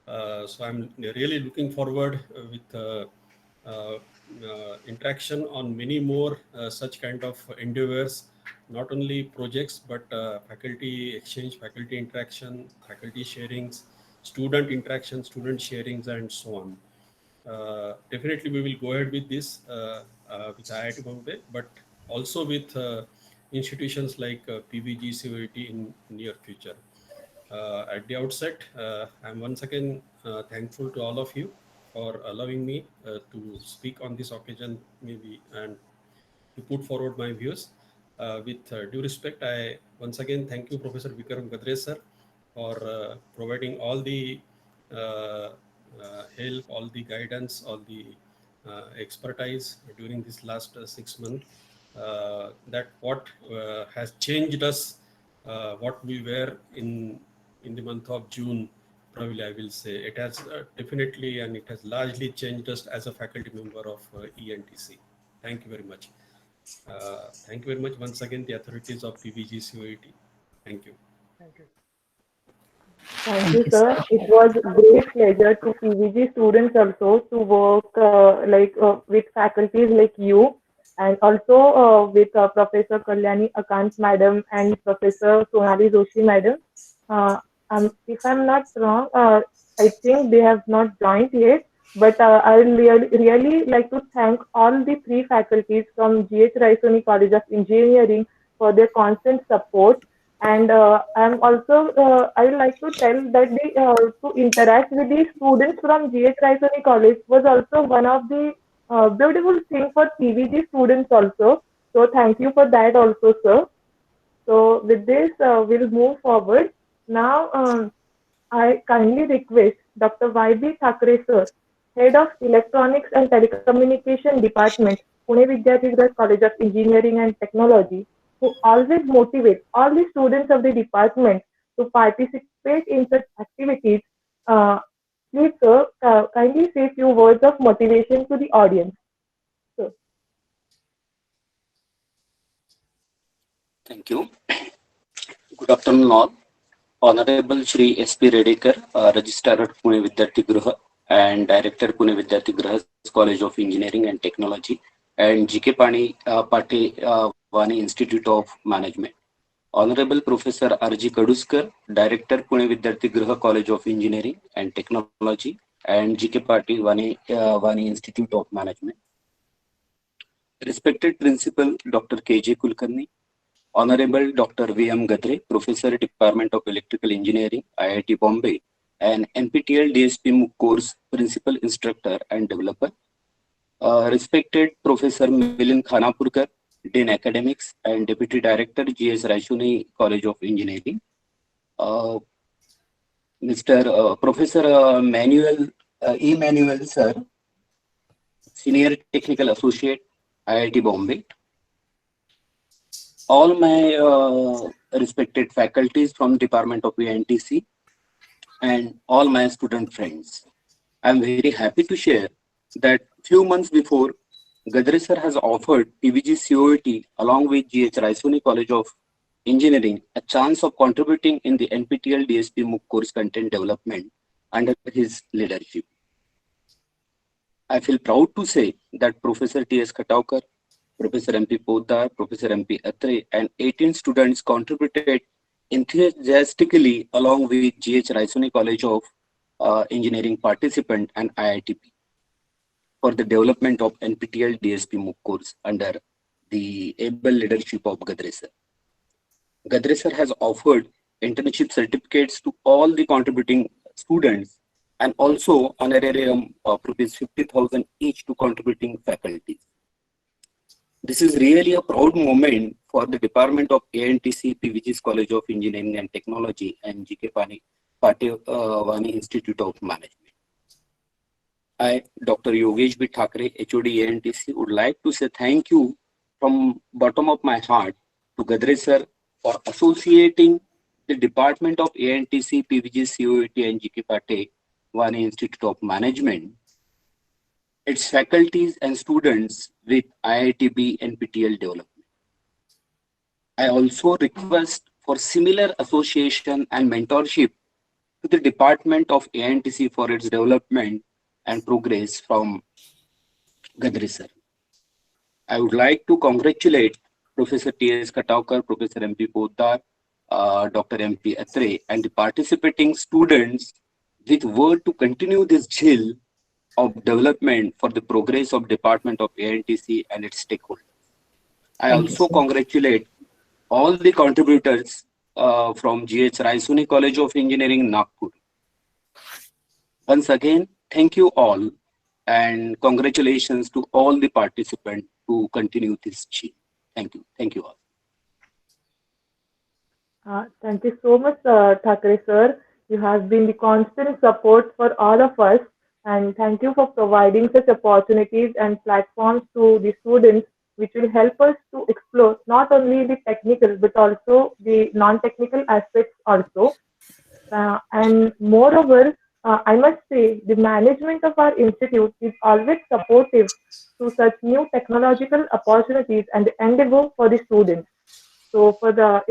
So I'm really looking forward with interaction on many more such kind of endeavors, not only projects, but faculty exchange, faculty interaction, faculty sharings, student interaction, student sharings, and so on. Definitely, we will go ahead with this with IIT Bombay, but also with institutions like PVGCOET in near future. At the outset, I'm once again thankful to all of you for allowing me to speak on this occasion, maybe, and to put forward my views. With due respect, I once again thank you, Professor Vikram Gadre sir, for providing all the help, all the guidance, all the expertise during this last 6 months. That what has changed us, what we were in the month of June, probably I will say, it has definitely and it has largely changed us as a faculty member of ENTC. Thank you very much. Thank you very much once again, the authorities of PVG COET. Thank you. Thank you. Thank you, sir. It was a great pleasure to PVG students also to work with faculties like you, and also with Professor Kalyani Akant madam and Professor Sonali Joshi madam. Uh, if I'm not wrong, I think they have not joined yet, but I will really like to thank all the three faculties from GH Raisoni College of Engineering for their constant support. And I'm also I would like to tell that to interact with the students from GH Raisoni College was also one of the beautiful thing for PVG students also. So thank you for that also, sir. So with this, we'll move forward. Now, I kindly request Dr. Y.B. Thakre, sir, Head of Electronics and Telecommunication Department, Pune Vidyarthi College of Engineering and Technology, who always motivate all the students of the department to participate in such activities. Please, sir, kindly say a few words of motivation to the audience. Sir. Thank you. Good afternoon all. Honorable Shri S.P. Redekar, Registrar at Pune Vidyarthi Griha and Director Pune Vidyarthi Griha College of Engineering and Technology, and G.K. Pate Vani Institute of Management. Honorable Professor R.G. Kaduskar, Director Pune Vidyarthi Griha College of Engineering and Technology, and G.K. Pate Vani Institute of Management. Respected Principal Dr. K.J. Kulkarni, Honorable Dr. V.M. Gadre, Professor, Department of Electrical Engineering, IIT Bombay, and NPTEL DSP MOOC course Principal Instructor and Developer. Respected Professor Milind Khanapurkar, Dean Academics and Deputy Director, GS Raisoni College of Engineering. Mr. Professor Manuel Sir, Senior Technical Associate, IIT Bombay. All my respected faculties from Department of ANTC and all my student friends. I'm very happy to share that few months before, Gadre sir has offered PVG COET along with GH Raisoni College of Engineering a chance of contributing in the NPTEL DSP MOOC course content development under his leadership. I feel proud to say that Professor T.S. Khataukar, Professor M.P. Poddar, Professor M.P. Atre, and 18 students contributed enthusiastically along with GH Raisoni College of Engineering participant and IITP for the development of NPTEL DSP MOOC course under the able leadership of Gadre sir. Gadre sir has offered internship certificates to all the contributing students and also honorarium of ₹50,000 each to contributing faculties. This is really a proud moment for the Department of ANTC, PVG's College of Engineering and Technology, and G.K. Pate Vani Institute of Management. I, Dr. Yogesh B. Thakre, HOD ANTC, would like to say thank you from bottom of my heart to Gadre sir for associating the Department of ANTC, PVG, COET, and G.K. Pate Vani Institute of Management, its faculties and students with IITB NPTEL development. I also request for similar association and mentorship to the Department of ANTC for its development and progress from Gadre sir. I would like to congratulate Professor T.S. Khataukar, Professor M.P. Poddar, Dr. M.P. Atre, and the participating students with word to continue this zeal of development for the progress of Department of ANTC and its stakeholders. I also congratulate all the contributors from GH Raisoni College of Engineering, Nagpur. Once again, thank you all and congratulations to all the participants to continue this zeal. Thank you. Thank you all. Thank you so much, Thakre sir. You have been the constant support for all of us. And thank you for providing such opportunities and platforms to the students, which will help us to explore not only the technical, but also the non-technical aspects also. And moreover, I must say the management of our institute is always supportive to such new technological opportunities and endeavor for the students. So for the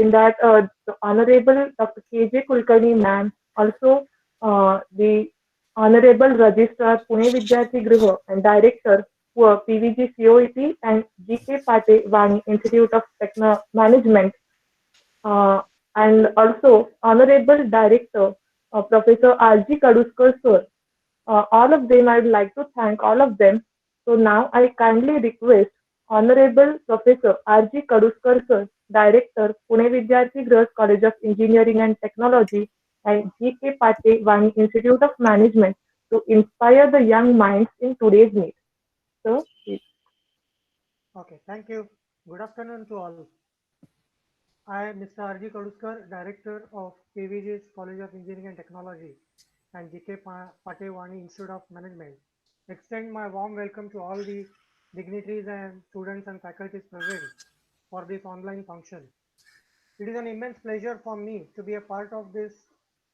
Honorable Dr. K.J. Kulkarni ma'am, also the Honorable Registrar Pune Vidyarthi Griha and Director for PVG COET and G.K. Pate Vani Institute of Management, uh, and also Honorable Director Professor R.G. Kaduskar sir. All of them, I would like to thank all of them. So now I kindly request Honorable Professor R.G. Kaduskar sir, Director, Pune Vidyarthi Girls College of Engineering and Technology and G.K. Pate Vani Institute of Management to inspire the young minds in today's need. So, please. Okay, thank you. Good afternoon to all. I am Mr. R.G. Kaduskar, Director of PVG's College of Engineering and Technology and G.K. Pate Vani Institute of Management. Extend my warm welcome to all the dignitaries and students and faculties present for this online function. It is an immense pleasure for me to be a part of this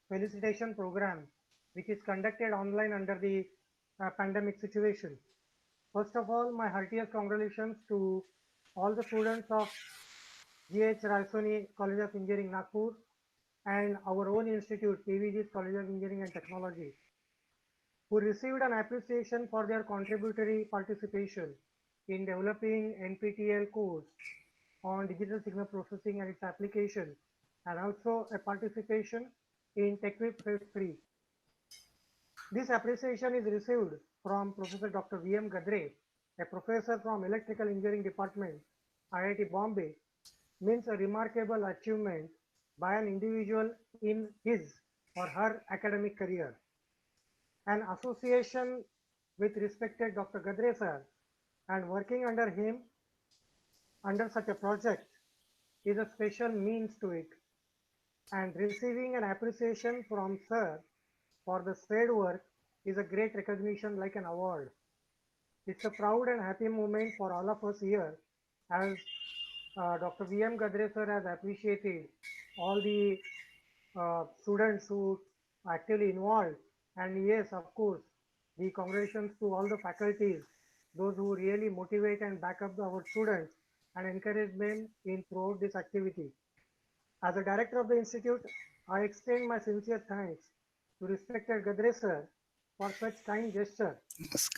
felicitation program, which is conducted online under the pandemic situation. First of all, my heartiest congratulations to all the students of G.H. Raisoni College of Engineering, Nagpur, and our own institute, PVG's College of Engineering and Technology, who received an appreciation for their contributory participation in developing NPTEL course on digital signal processing and its application, and also a participation in TechWeek Phase 3. This appreciation is received from Professor Dr. V.M. Gadre, a professor from Electrical Engineering Department, IIT Bombay, means a remarkable achievement by an individual in his or her academic career. An association with respected Dr. Gadre sir and working under him under such a project is a special means to it, and receiving an appreciation from sir for the said work is a great recognition like an award. It's a proud and happy moment for all of us here as Dr. V.M. Gadre sir has appreciated all the students who actively involved, and yes, of course, the congratulations to all the faculties, those who really motivate and back up our students and encourage them in throughout this activity. As a director of the institute, I extend my sincere thanks to respected Gadre sir for such kind gesture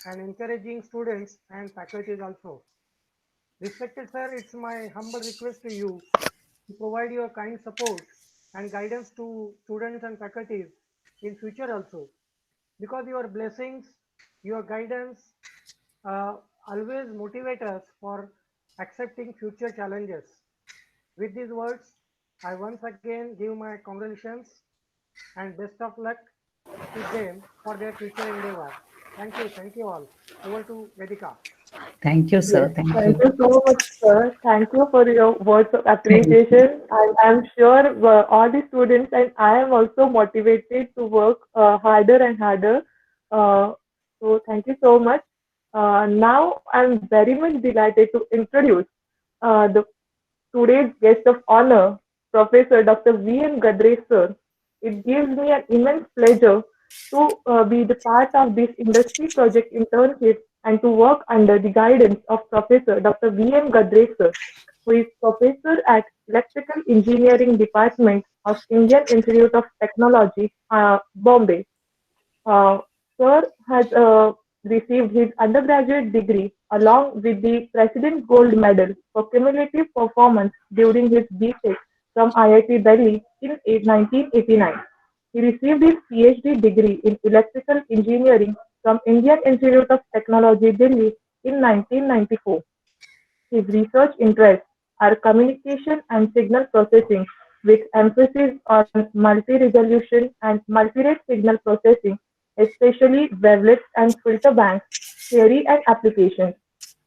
and encouraging students and faculties also. Respected sir, it's my humble request to you to provide your kind support and guidance to students and faculties in future also, because your blessings, your guidance always motivate us for accepting future challenges. With these words, I once again give my congratulations and best of luck to them for their future endeavor. Thank you all. Over to Vedika. Thank you, sir. Yes, Thank thank you. you so much, sir. Thank you for your words of Thank you. appreciation. And I'm sure all the students and I am also motivated to work harder and harder. So thank you so much. Now I'm very much delighted to introduce the today's guest of honor, Professor Dr. V.M. Gadre sir. It gives me an immense pleasure to be the part of this industry project internship and to work under the guidance of Professor Dr. V.M. Gadre sir, who is professor at Electrical Engineering Department of Indian Institute of Technology, Bombay. Uh, Sir has received his undergraduate degree along with the President's Gold Medal for cumulative performance during his BTech from IIT Delhi in 1989. He received his PhD degree in Electrical Engineering from Indian Institute of Technology, Delhi in 1994. His research interests are communication and signal processing, with emphasis on multi-resolution and multi-rate signal processing, especially wavelets and filter banks, theory and applications.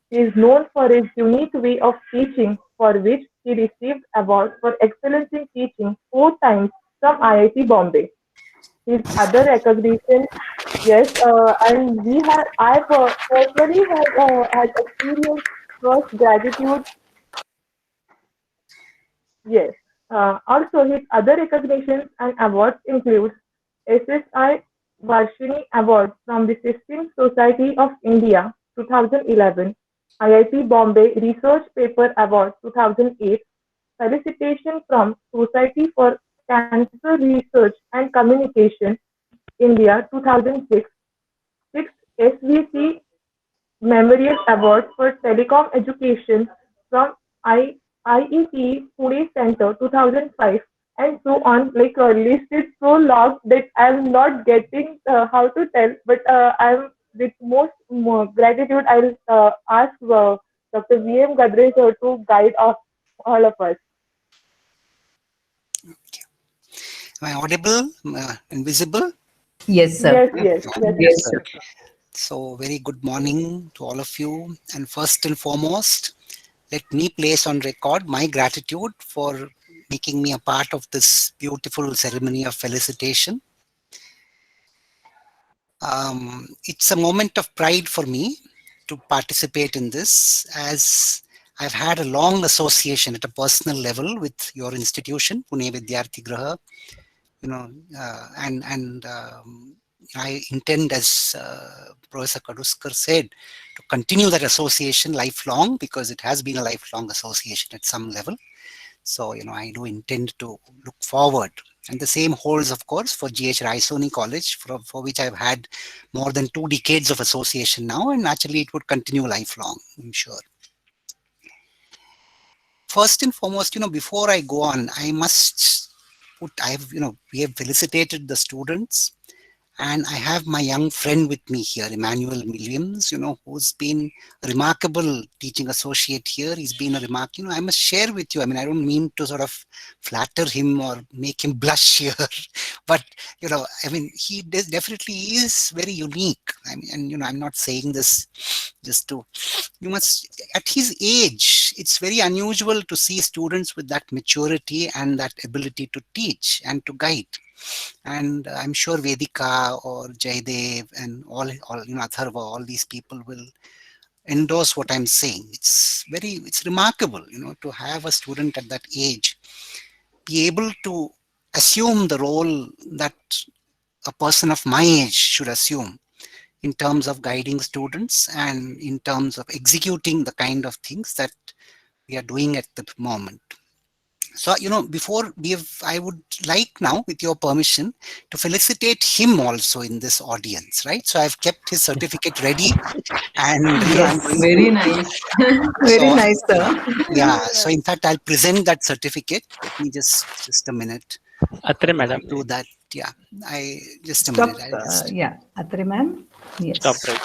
He is known for his unique way of teaching, for which he received award for excellence in teaching 4 times from IIT Bombay. His other recognition, yes, and personally had experienced first gratitude. Yes. Also, his other recognitions and awards include SSI Varshini Award from the System Society of India 2011, IIT Bombay Research Paper Award 2008, felicitation from Society for Cancer Research and Communication India 2006, 6th SVC Memorial Award for Telecom Education from IET Pune Center 2005, and so on. Like list is so long that I'm not getting how to tell, but I'm with most more gratitude. I'll ask Dr. V.M. Gadre sir to guide all of us. Am I audible? Invisible? Yes, sir. Yes, sir. So very good morning to all of you. And first and foremost, let me place on record my gratitude for making me a part of this beautiful ceremony of felicitation. It's a moment of pride for me to participate in this, as I've had a long association at a personal level with your institution, Pune Vidyarthi Graha, and I intend, as Professor Kaduskar said, to continue that association lifelong, because it has been a lifelong association at some level. So, I do intend to look forward. And the same holds, of course, for GH Raisoni College, for which I've had more than 2 decades of association now, and naturally it would continue lifelong, I'm sure. First and foremost, before I go on, I must put, we have felicitated the students, and I have my young friend with me here, Emmanuel Williams, who's been a remarkable teaching associate here. He's been a I must share with you, I don't mean to sort of flatter him or make him blush here, but, he definitely is very unique. And I'm not saying this just to, at his age, it's very unusual to see students with that maturity and that ability to teach and to guide. And I'm sure Vedika or Jaydev and all Atharva, all these people will endorse what I'm saying. It's remarkable, to have a student at that age be able to assume the role that a person of my age should assume in terms of guiding students and in terms of executing the kind of things that we are doing at the moment. So, before I would like now, with your permission, to felicitate him also in this audience, right? So I've kept his certificate ready, and yes, very nice. Very nice, sir. Yeah, so in fact, I'll present that certificate. Let me just a minute. Atre madam. Do that. Yeah, just a Stop, minute. yeah, Atre ma'am. Yes. Stop right.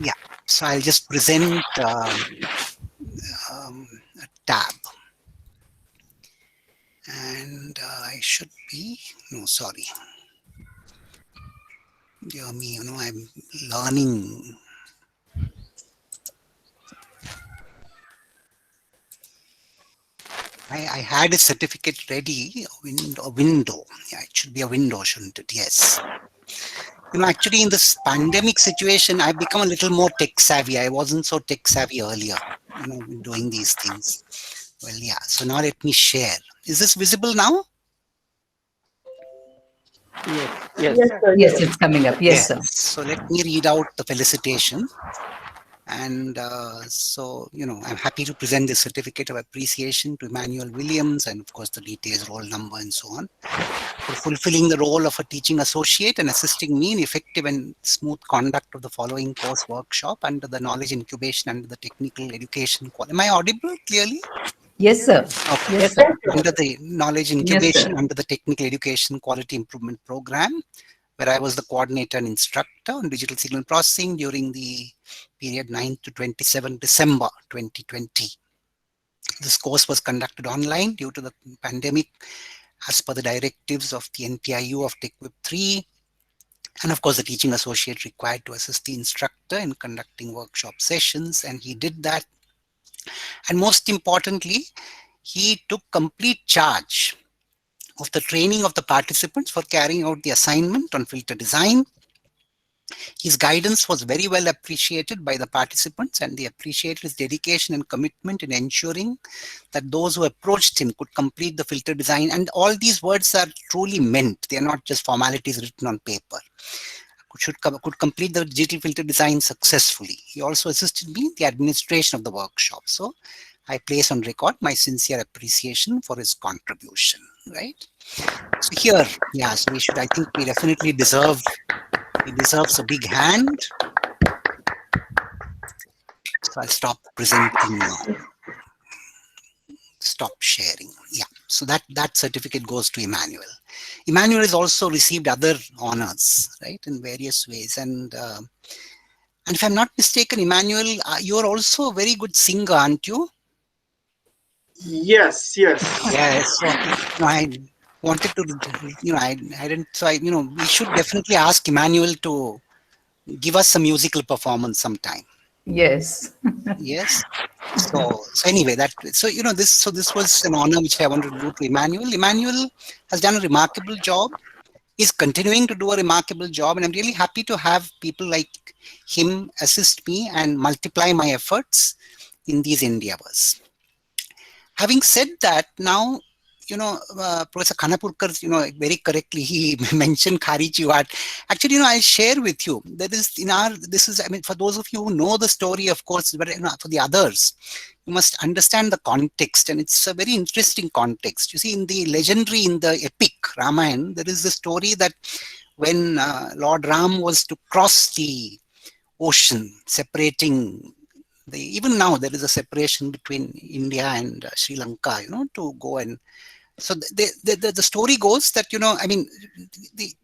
Yeah, so I'll just present a tab. And I should be, no, sorry. Dear me, I'm learning. I had a certificate ready, a window. Yeah, it should be a window, shouldn't it? Yes. Actually in this pandemic situation, I've become a little more tech savvy. I wasn't so tech savvy earlier, doing these things. Well, yeah, so now let me share. Is this visible now? Yes. Yes, it's coming up. Yes, sir. So let me read out the felicitation. And so, I'm happy to present the certificate of appreciation to Emmanuel Williams, and of course the details, roll number and so on, for fulfilling the role of a teaching associate and assisting me in effective and smooth conduct of the following course workshop under the knowledge incubation under the technical education. Am I audible clearly? Yes, sir. Okay. Yes, sir. Under the knowledge incubation under the technical education quality improvement program, where I was the coordinator and instructor on digital signal processing during the period 9 to 27 December 2020. This course was conducted online due to the pandemic as per the directives of the NPIU of TechWeb 3. And of course, the teaching associate required to assist the instructor in conducting workshop sessions, and he did that. And most importantly, he took complete charge of the training of the participants for carrying out the assignment on filter design. His guidance was very well appreciated by the participants, and they appreciated his dedication and commitment in ensuring that those who approached him could complete the filter design. And all these words are truly meant. They are not just formalities written on paper. could complete the digital filter design successfully. He also assisted me in the administration of the workshop. So I place on record my sincere appreciation for his contribution, right? So here, yeah, so I think we definitely he deserves a big hand. So I'll stop presenting now. Stop sharing. Yeah, so that certificate goes to Emmanuel. Emmanuel has also received other honors, right, in various ways. And if I'm not mistaken, Emmanuel, you're also a very good singer, aren't you? Yes, yes. Yes. So, I wanted to, I didn't. So we should definitely ask Emmanuel to give us a musical performance sometime. Yes. Yes. So anyway, this was an honor which I wanted to do to Emmanuel. Emmanuel has done a remarkable job. He's continuing to do a remarkable job, and I'm really happy to have people like him assist me and multiply my efforts in these endeavors. Having said that, now, Professor Khanapurkar, very correctly, he mentioned Khariji Wat. Actually, I'll share with you. For those of you who know the story, of course, but for the others, you must understand the context, and it's a very interesting context. You see, in the epic Ramayana, there is the story that when Lord Ram was to cross the ocean, separating even now there is a separation between India and Sri Lanka, to go and so the story goes that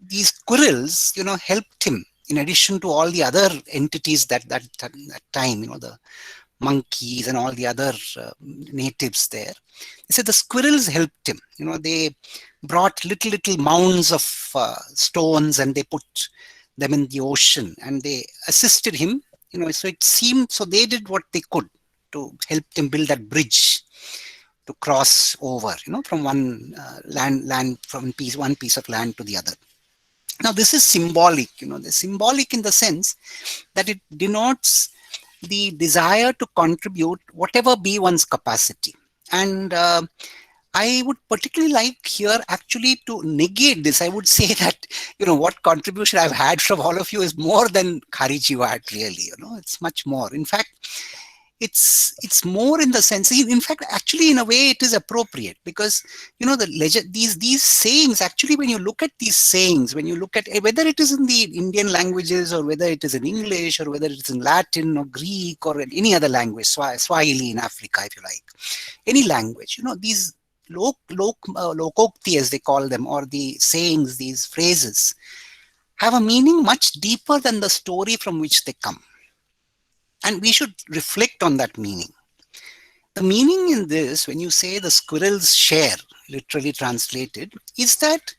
these squirrels helped him in addition to all the other entities that time, the monkeys and all the other natives there. They said the squirrels helped him. They brought little mounds of stones and they put them in the ocean and they assisted him. So it seemed, so they did what they could to help them build that bridge to cross over, from one one piece of land to the other. Now this is symbolic, the symbolic in the sense that it denotes the desire to contribute whatever be one's capacity. And I would particularly like here actually to negate this. I would say that, what contribution I've had from all of you is more than Khariji Wat, really, it's much more. In fact, it's more in the sense, in fact, actually in a way it is appropriate because, the legend, these sayings, actually when you look at these sayings, when you look at whether it is in the Indian languages or whether it is in English or whether it is in Latin or Greek or in any other language, Swahili in Africa, if you like, any language, these lokokti as they call them, or the sayings, these phrases have a meaning much deeper than the story from which they come. And we should reflect on that meaning. The meaning in this, when you say the squirrels share, literally translated, is that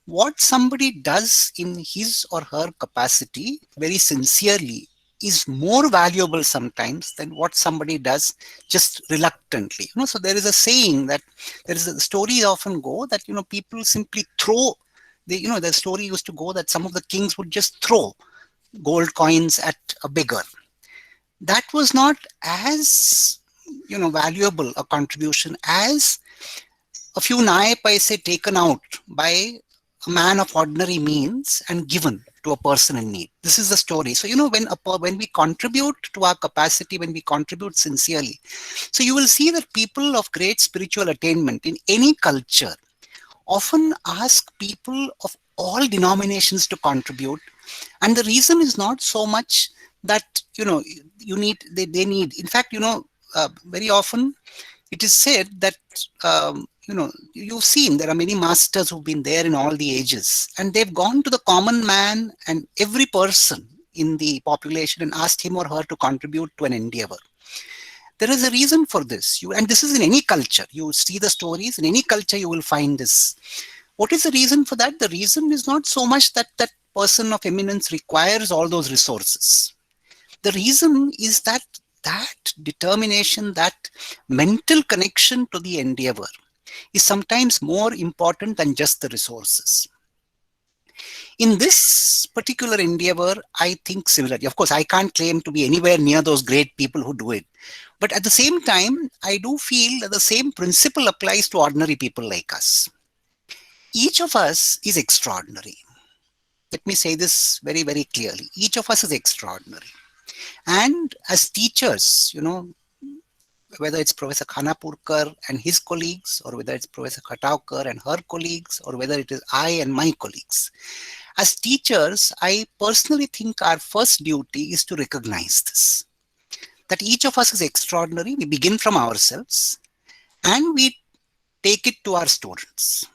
what somebody does in his or her capacity very sincerely is more valuable sometimes than what somebody does just reluctantly. So there is a saying that the stories often go that, people simply throw, the story used to go that some of the kings would just throw gold coins at a beggar. That was not as, valuable a contribution as a few naya paise taken out by a man of ordinary means and given to a person in need. This is the story. So, when we contribute to our capacity, when we contribute sincerely, so you will see that people of great spiritual attainment in any culture often ask people of all denominations to contribute. And the reason is not so much that, they need. In fact, very often it is said that, you've seen there are many masters who've been there in all the ages, and they've gone to the common man and every person in the population and asked him or her to contribute to an endeavor. There is a reason for this. And this is in any culture. You see the stories, in any culture you will find this. What is the reason for that? The reason is not so much that that person of eminence requires all those resources. The reason is that determination, that mental connection to the endeavor is sometimes more important than just the resources. In this particular endeavor, I think similarly. Of course, I can't claim to be anywhere near those great people who do it. But at the same time, I do feel that the same principle applies to ordinary people like us. Each of us is extraordinary. let me say this very, very clearly. Each of us is extraordinary. And as teachers, whether it's Professor Khanapurkar and his colleagues, or whether it's Professor Khataukar and her colleagues, or whether it is I and my colleagues, as teachers, I personally think our first duty is to recognize this, that each of us is extraordinary. We begin from ourselves and we take it to our students.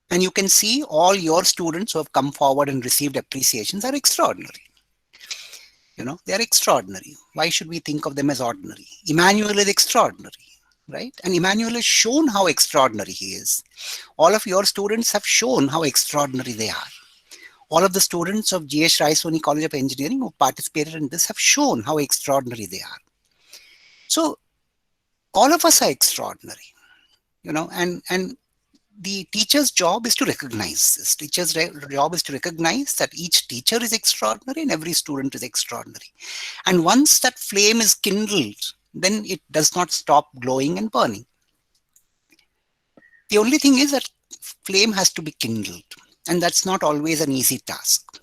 And you can see all your students who have come forward and received appreciations are extraordinary. They are extraordinary. Why should we think of them as ordinary? Emmanuel is extraordinary, right? And Emmanuel has shown how extraordinary he is. All of your students have shown how extraordinary they are. All of the students of G.H. Rai Soni College of Engineering who participated in this have shown how extraordinary they are. So all of us are extraordinary, and the teacher's job is to recognize this. Teacher's job is to recognize that each teacher is extraordinary and every student is extraordinary. And once that flame is kindled, then it does not stop glowing and burning. The only thing is that flame has to be kindled, and that's not always an easy task.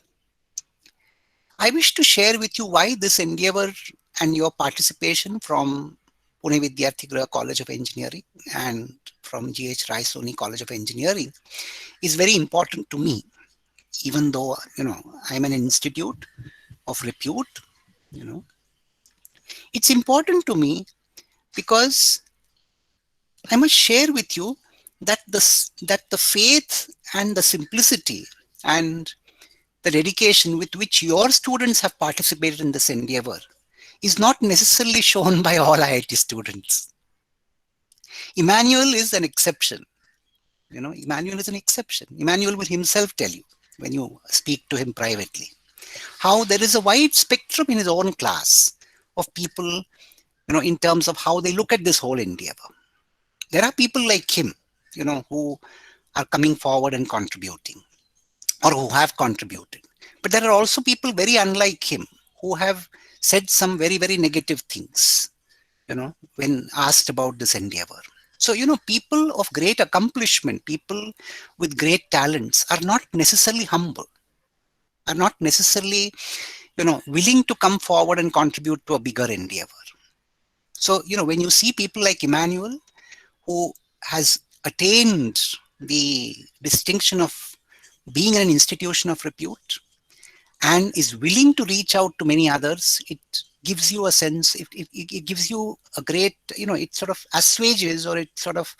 I wish to share with you why this endeavor and your participation from Pune Vidyarthi Griha College of Engineering and from G.H. Rai Soni College of Engineering is very important to me, even though, I'm an institute of repute, It's important to me because I must share with you that the faith and the simplicity and the dedication with which your students have participated in this endeavor is not necessarily shown by all IIT students. Emmanuel is an exception. Emmanuel is an exception. Emmanuel will himself tell you when you speak to him privately how there is a wide spectrum in his own class of people, in terms of how they look at this whole endeavor. There are people like him, who are coming forward and contributing or who have contributed. But there are also people very unlike him who have said some very, very negative things, when asked about this endeavor. So, people of great accomplishment, people with great talents are not necessarily humble, are not necessarily, willing to come forward and contribute to a bigger endeavor. So, when you see people like Emmanuel, who has attained the distinction of being an institution of repute and is willing to reach out to many others, it gives you a sense, it gives you a great, it sort of assuages, or it sort of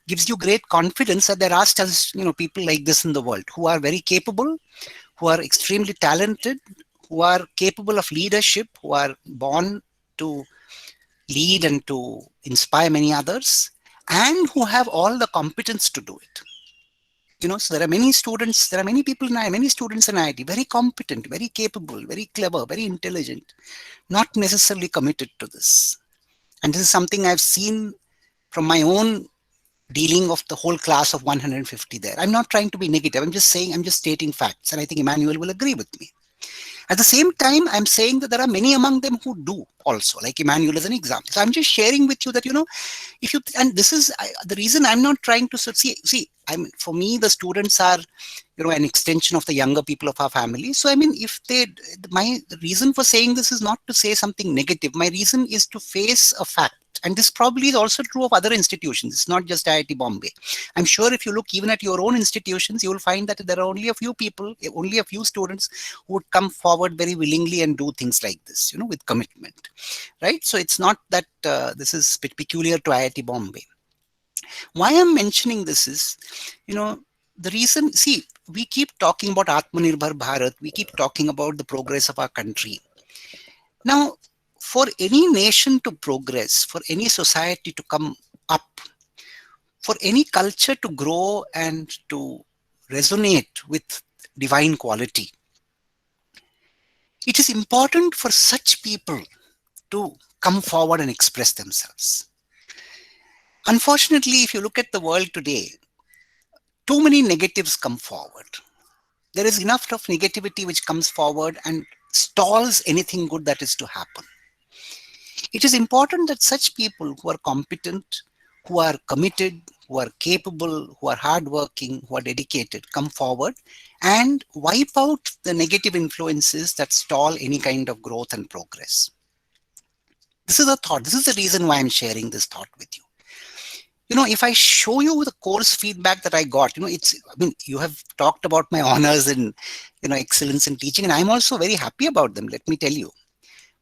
gives you great confidence that there are still, people like this in the world who are very capable, who are extremely talented, who are capable of leadership, who are born to lead and to inspire many others, and who have all the competence to do it. So there are many students, there are many people, many students in IIT, very competent, very capable, very clever, very intelligent, not necessarily committed to this. And this is something I've seen from my own dealing of the whole class of 150 there. I'm not trying to be negative. I'm just stating facts. And I think Emmanuel will agree with me. At the same time, I'm saying that there are many among them who do also, like Emmanuel is an example. So I'm just sharing with you that, if you, and this is the reason I'm not trying to for me, the students are, an extension of the younger people of our family. So, my reason for saying this is not to say something negative. My reason is to face a fact. And this probably is also true of other institutions. It's not just IIT Bombay. I'm sure if you look even at your own institutions, you will find that there are only a few people, only a few students who would come forward very willingly and do things like this, with commitment, right? So it's not that this is peculiar to IIT Bombay. Why I'm mentioning this is, the reason, we keep talking about Atmanirbhar Bharat. We keep talking about the progress of our country. Now, for any nation to progress, for any society to come up, for any culture to grow and to resonate with divine quality, it is important for such people to come forward and express themselves. Unfortunately, if you look at the world today, too many negatives come forward. There is enough of negativity which comes forward and stalls anything good that is to happen. It is important that such people who are competent, who are committed, who are capable, who are hardworking, who are dedicated, come forward and wipe out the negative influences that stall any kind of growth and progress. This is a thought. This is the reason why I'm sharing this thought with you. You know, if I show you the course feedback that I got, you know, I mean, you have talked about my honors and, you know, excellence in teaching, and I'm also very happy about them, let me tell you.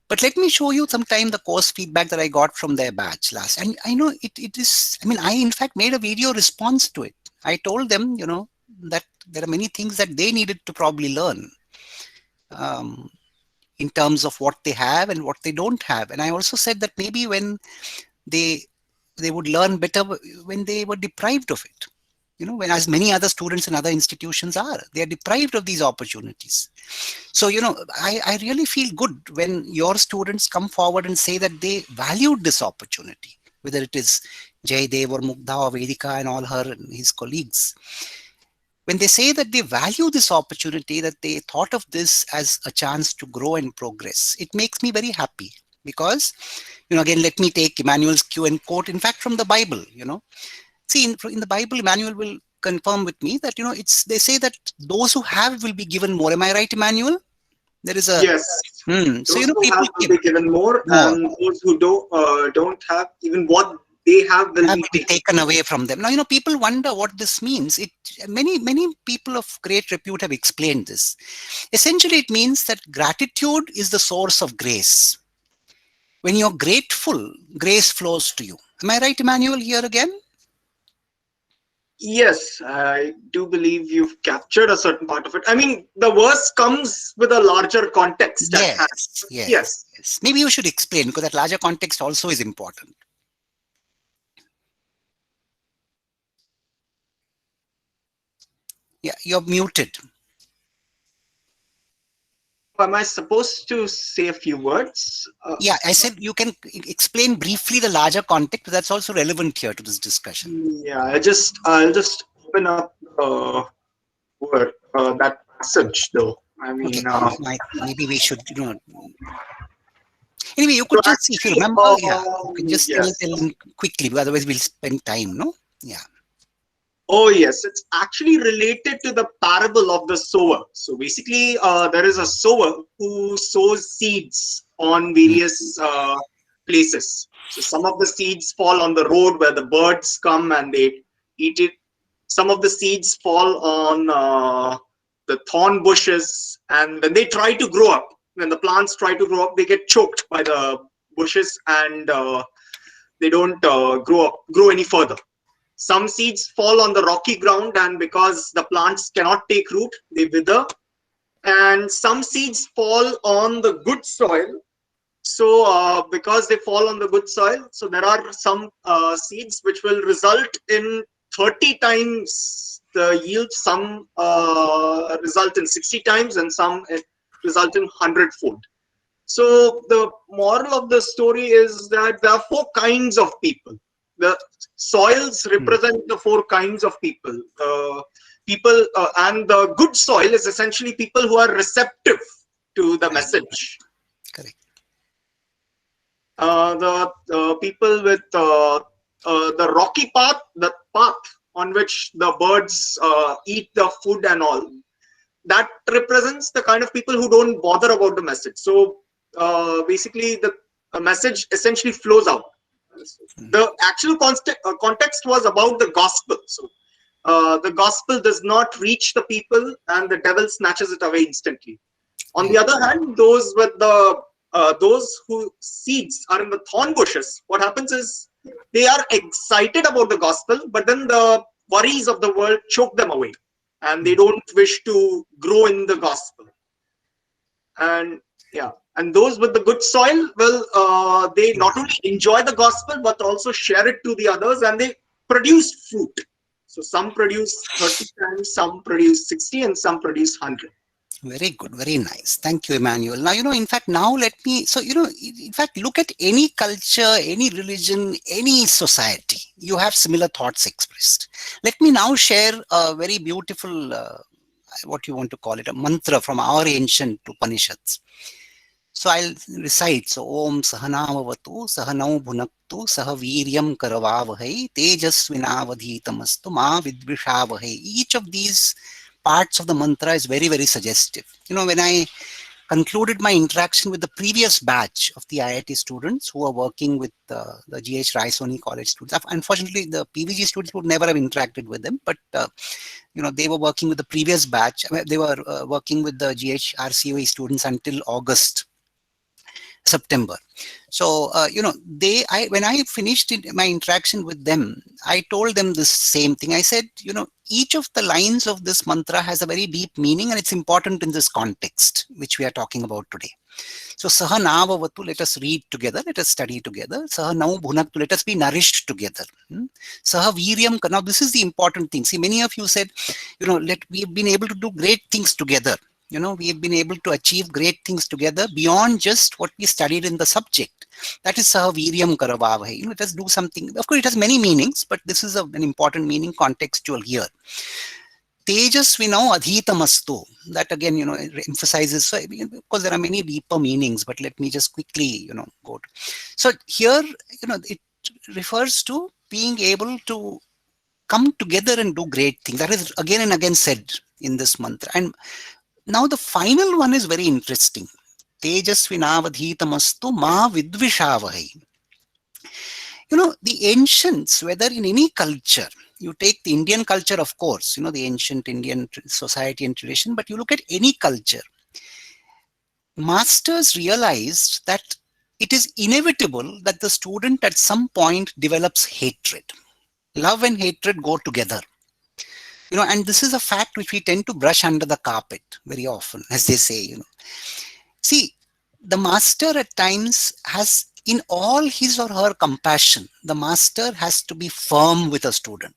But let me show you sometime the course feedback that I got from their batch last. And I know it is, I mean, I in fact made a video response to it. I told them, you know, that there are many things that they needed to probably learn in terms of what they have and what they don't have. And I also said that maybe when they would learn better when they were deprived of it. You know, when as many other students in other institutions are, they are deprived of these opportunities. So, you know, I really feel good when your students come forward and say that they valued this opportunity, whether it is Jaydev or Mugdha or Vedika and all her and his colleagues. When they say that they value this opportunity, that they thought of this as a chance to grow and progress, it makes me very happy. Because, you know, again, let me take Emmanuel's cue and quote, in fact, from the Bible, you know. See, in the Bible, Emmanuel will confirm with me that, you know, they say that those who have will be given more. Am I right, Emmanuel? There is a... Yes. So, you know, who people have will be given more, and those who don't have, even what they have will be taken away from them. Now, you know, people wonder what this means. Many people of great repute have explained this. Essentially, it means that gratitude is the source of grace. When you're grateful, grace flows to you. Am I right, Emmanuel, here again? Yes, I do believe you've captured a certain part of it. I mean, the verse comes with a larger context. Yes. Maybe you should explain, because that larger context also is important. Yeah, you're muted. Am I supposed to say a few words? Yeah, I said you can explain briefly the larger context, but that's also relevant here to this discussion. Yeah, I'll just open up word that passage though. I mean, maybe we should, you know. Anyway, you could just, if you remember, you can just tell quickly, because otherwise we'll spend time, no? Yeah. Oh yes, it's actually related to the parable of the sower. So basically, there is a sower who sows seeds on various places. So some of the seeds fall on the road where the birds come and they eat it. Some of the seeds fall on the thorn bushes, and when they try to grow up, when the plants try to grow up, they get choked by the bushes and they don't grow any further. Some seeds fall on the rocky ground, and because the plants cannot take root, they wither. And some seeds fall on the good soil. So because they fall on the good soil, so there are some seeds which will result in 30 times the yield. Some result in 60 times, and some result in 100-fold. So the moral of the story is that there are 4 kinds of people. The soils represent the 4 kinds of people. And the good soil is essentially people who are receptive to the message. Correct. The people with the rocky path, the path on which the birds eat the food and all, that represents the kind of people who don't bother about the message. So basically, the message essentially flows out. The actual context was about the gospel. So the gospel does not reach the people, and the devil snatches it away instantly. On the other hand, those whose seeds are in the thorn bushes, what happens is they are excited about the gospel, but then the worries of the world choke them away, and they don't wish to grow in the gospel. And yeah. And those with the good soil, well, they not only enjoy the gospel, but also share it to the others, and they produce fruit. So some produce 30 times, some produce 60, and some produce 100. Very good. Very nice. Thank you, Emmanuel. Now, you know, in fact, now let me, so, you know, in fact, look at any culture, any religion, any society, you have similar thoughts expressed. Let me now share a very beautiful, what you want to call it, a mantra from our ancient Upanishads. So I'll recite. So Om Sahanavavatu Sahanau Bhunaktu Saha Viryam Karavavahai Tejasvinavadhitamastu Ma Vidvishavahai. Each of these parts of the mantra is very, very suggestive. When I concluded my interaction with the previous batch of the IIT students who are working with the GH Raisoni College students. Unfortunately, the PVG students would never have interacted with them, but they were working with the previous batch. They were working with the GH RCOE students until September. So, when I finished my interaction with them, I told them the same thing. I said, each of the lines of this mantra has a very deep meaning, and it's important in this context, which we are talking about today. So, Saha Navavatu, let us read together, let us study together. Saha Nau Bhunaktu, let us be nourished together. Saha Viryam, now this is the important thing. See, many of you said, we've been able to do great things together. We have been able to achieve great things together beyond just what we studied in the subject. That is Saha Viryam Karavavahai. Let us do something. Of course, it has many meanings, but this is an important meaning, contextual here. Tejasvinau Adhitamastu. That again, emphasizes, so, because there are many deeper meanings, but let me just quickly, go to. So here, it refers to being able to come together and do great things. That is again and again said in this mantra. And now the final one is very interesting. Tejasvinavadhitamastu ma vidvishavahai. The ancients, whether in any culture, you take the Indian culture, of course, the ancient Indian society and tradition, but you look at any culture, masters realized that it is inevitable that the student at some point develops hatred. Love and hatred go together. And this is a fact which we tend to brush under the carpet very often, as they say, See, the master at times has, in all his or her compassion, the master has to be firm with a student,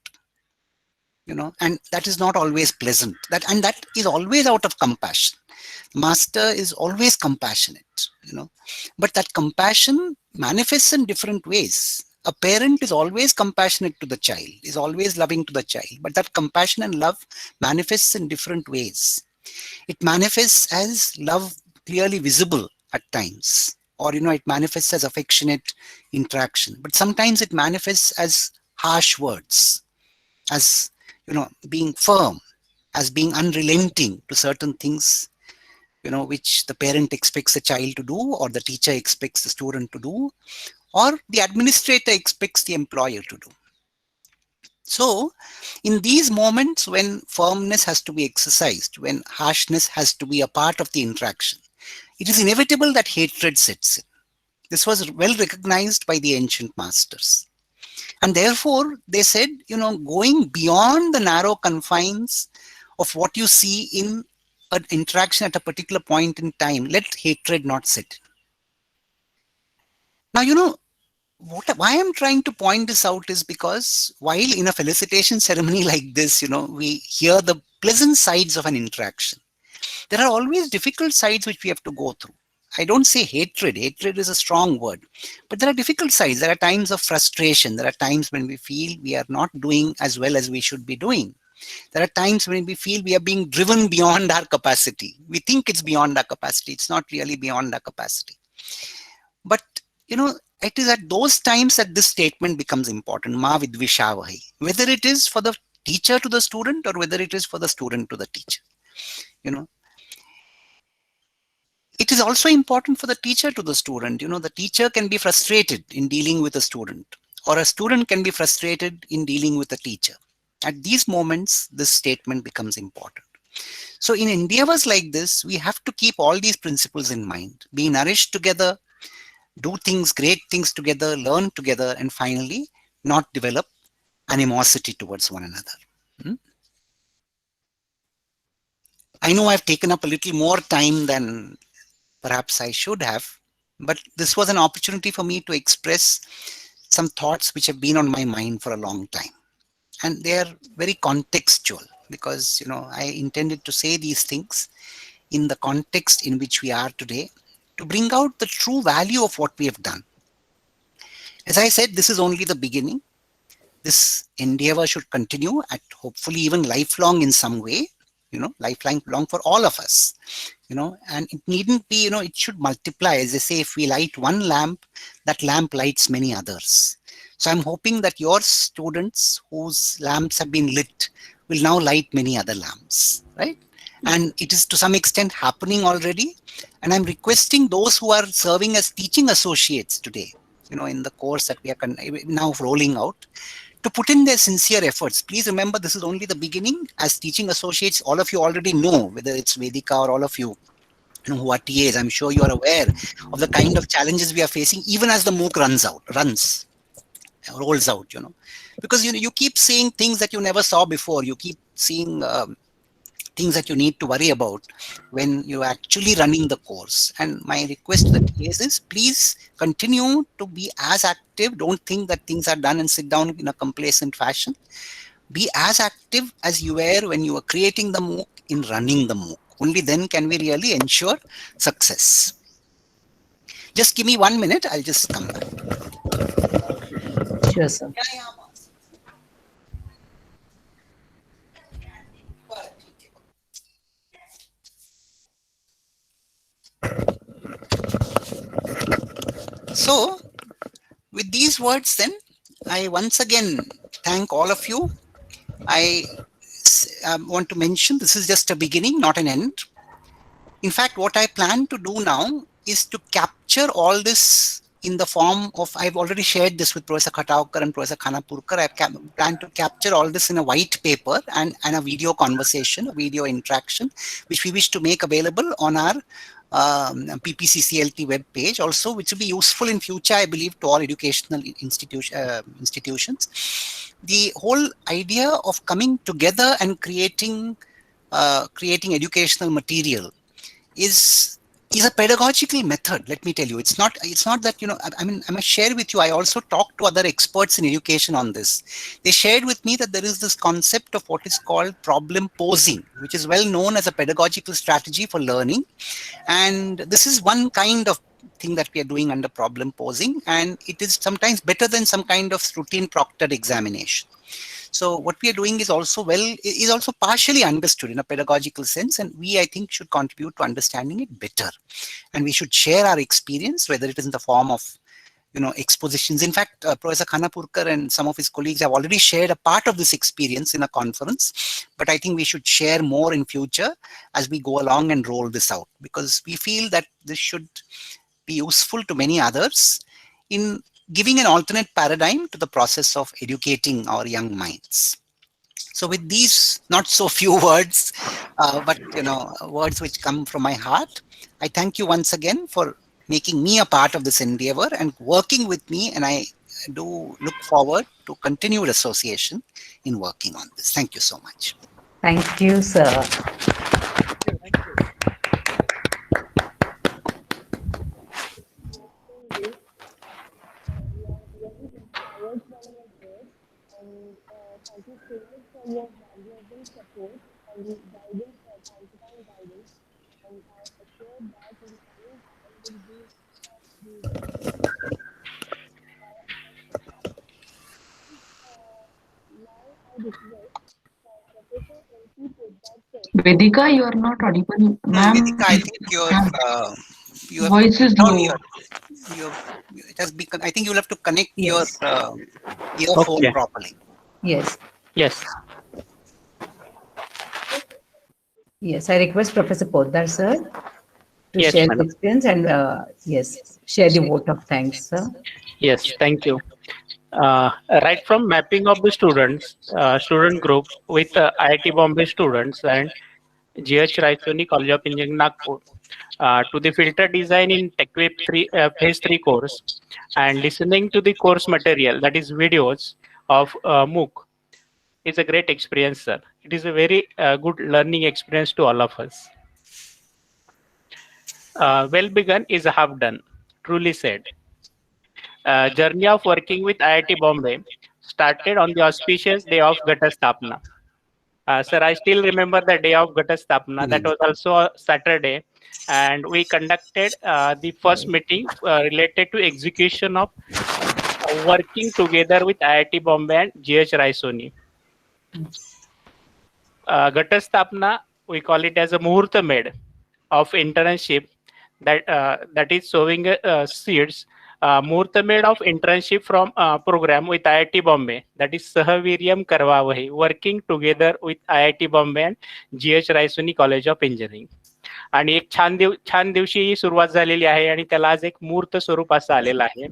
and that is not always pleasant. And that is always out of compassion. Master is always compassionate, but that compassion manifests in different ways. A parent is always compassionate to the child, is always loving to the child, but that compassion and love manifests in different ways. It manifests as love clearly visible at times, or it manifests as affectionate interaction, but sometimes it manifests as harsh words, as being firm, as being unrelenting to certain things, which the parent expects the child to do, or the teacher expects the student to do, or the administrator expects the employer to do. So in these moments when firmness has to be exercised, when harshness has to be a part of the interaction, it is inevitable that hatred sets in. This was well recognized by the ancient masters. And therefore they said, going beyond the narrow confines of what you see in an interaction at a particular point in time, let hatred not set in. Now, why I'm trying to point this out is because while in a felicitation ceremony like this, we hear the pleasant sides of an interaction, there are always difficult sides which we have to go through. I don't say hatred. Hatred is a strong word, but there are difficult sides. There are times of frustration. There are times when we feel we are not doing as well as we should be doing. There are times when we feel we are being driven beyond our capacity. We think it's beyond our capacity. It's not really beyond our capacity. But, it is at those times that this statement becomes important, ma vidvishavahai, whether it is for the teacher to the student or whether it is for the student to the teacher. It is also important for the teacher to the student. The teacher can be frustrated in dealing with a student, or a student can be frustrated in dealing with a teacher. At these moments, this statement becomes important. So in endeavors like this, we have to keep all these principles in mind, be nourished together, do things, great things together, learn together, and finally not develop animosity towards one another. I know I've taken up a little more time than perhaps I should have, but this was an opportunity for me to express some thoughts which have been on my mind for a long time. And they are very contextual because, I intended to say these things in the context in which we are today, to bring out the true value of what we have done. As I said, this is only the beginning. This endeavor should continue at hopefully even lifelong in some way. lifelong for all of us, and it needn't be, it should multiply. As they say, if we light one lamp, that lamp lights many others. So I'm hoping that your students whose lamps have been lit will now light many other lamps, right? And it is to some extent happening already. And I'm requesting those who are serving as teaching associates today, in the course that we are now rolling out, to put in their sincere efforts. Please remember, this is only the beginning. As teaching associates, all of you already know, whether it's Vedika or all of you, who are TAs, I'm sure you are aware of the kind of challenges we are facing, even as the MOOC rolls out, because you keep seeing things that you never saw before. You keep seeing things that you need to worry about when you're actually running the course. And my request to the TAs is, please continue to be as active. Don't think that things are done and sit down in a complacent fashion. Be as active as you were when you were creating the MOOC in running the MOOC. Only then can we really ensure success. Just give me 1 minute. I'll just come back. Sure, sir. So, with these words then, I once again thank all of you. I want to mention this is just a beginning, not an end. In fact, what I plan to do now is to capture all this in the form of, I've already shared this with Professor Khataukar and Professor Khanapurkar. I plan to capture all this in a white paper and a video conversation, a video interaction, which we wish to make available on our PPCCLT web page also, which will be useful in future, I believe, to all educational institutions. The whole idea of coming together and creating educational material is a pedagogical method. Let me tell you, it's not that, I must share with you, I also talked to other experts in education on this. They shared with me that there is this concept of what is called problem posing, which is well known as a pedagogical strategy for learning. And this is one kind of thing that we are doing under problem posing, and it is sometimes better than some kind of routine proctored examination. So what we are doing is also partially understood in a pedagogical sense, and we, I think, should contribute to understanding it better. And we should share our experience, whether it is in the form of, expositions. In fact, Professor Khanapurkar and some of his colleagues have already shared a part of this experience in a conference, but I think we should share more in future as we go along and roll this out, because we feel that this should be useful to many others in giving an alternate paradigm to the process of educating our young minds. So with these not so few words, but words which come from my heart, I thank you once again for making me a part of this endeavor and working with me, and I do look forward to continued association in working on this. Thank you so much. Thank you, sir. Thank you so much for your valuable support and guidance, transparent guidance. And I assure that in coming time will be now I request Professor LP Poddar. Vedika, you are not audible, ma'am. Vedika, I think your voice is low. It has become. I think you'll have to connect your earphone properly. Yes. Yes. Yes, I request Professor Poddar, sir, to Yes, share madam. the experience and share the vote of thanks, sir. Yes, thank you. Right from mapping of the students, student group with IIT Bombay students and GH Raisoni College of Engineering Nagpur, to the filter design in TechWeb Phase 3 course, and listening to the course material, that is videos of MOOC, is a great experience, sir. It is a very good learning experience to all of us. Well begun is half done, truly said. Journey of working with IIT Bombay started on the auspicious day of Ghatastapana. Sir, I still remember the day of Ghatastapana. That was also a Saturday, and we conducted the first meeting related to execution of working together with IIT Bombay and GH Raisoni. Ghatastapana we call it as a Muhurta Med of internship that is sowing seeds. Muhurta Med of internship from program with IIT Bombay, that is Sahaviryam Karvavahi, working together with IIT Bombay and GH Raisoni College of Engineering. आणि एक छान दिवशी सुरुवात झालेली आहे आणि त्याला आज एक मूर्त स्वरूप असं आलेलं आहे.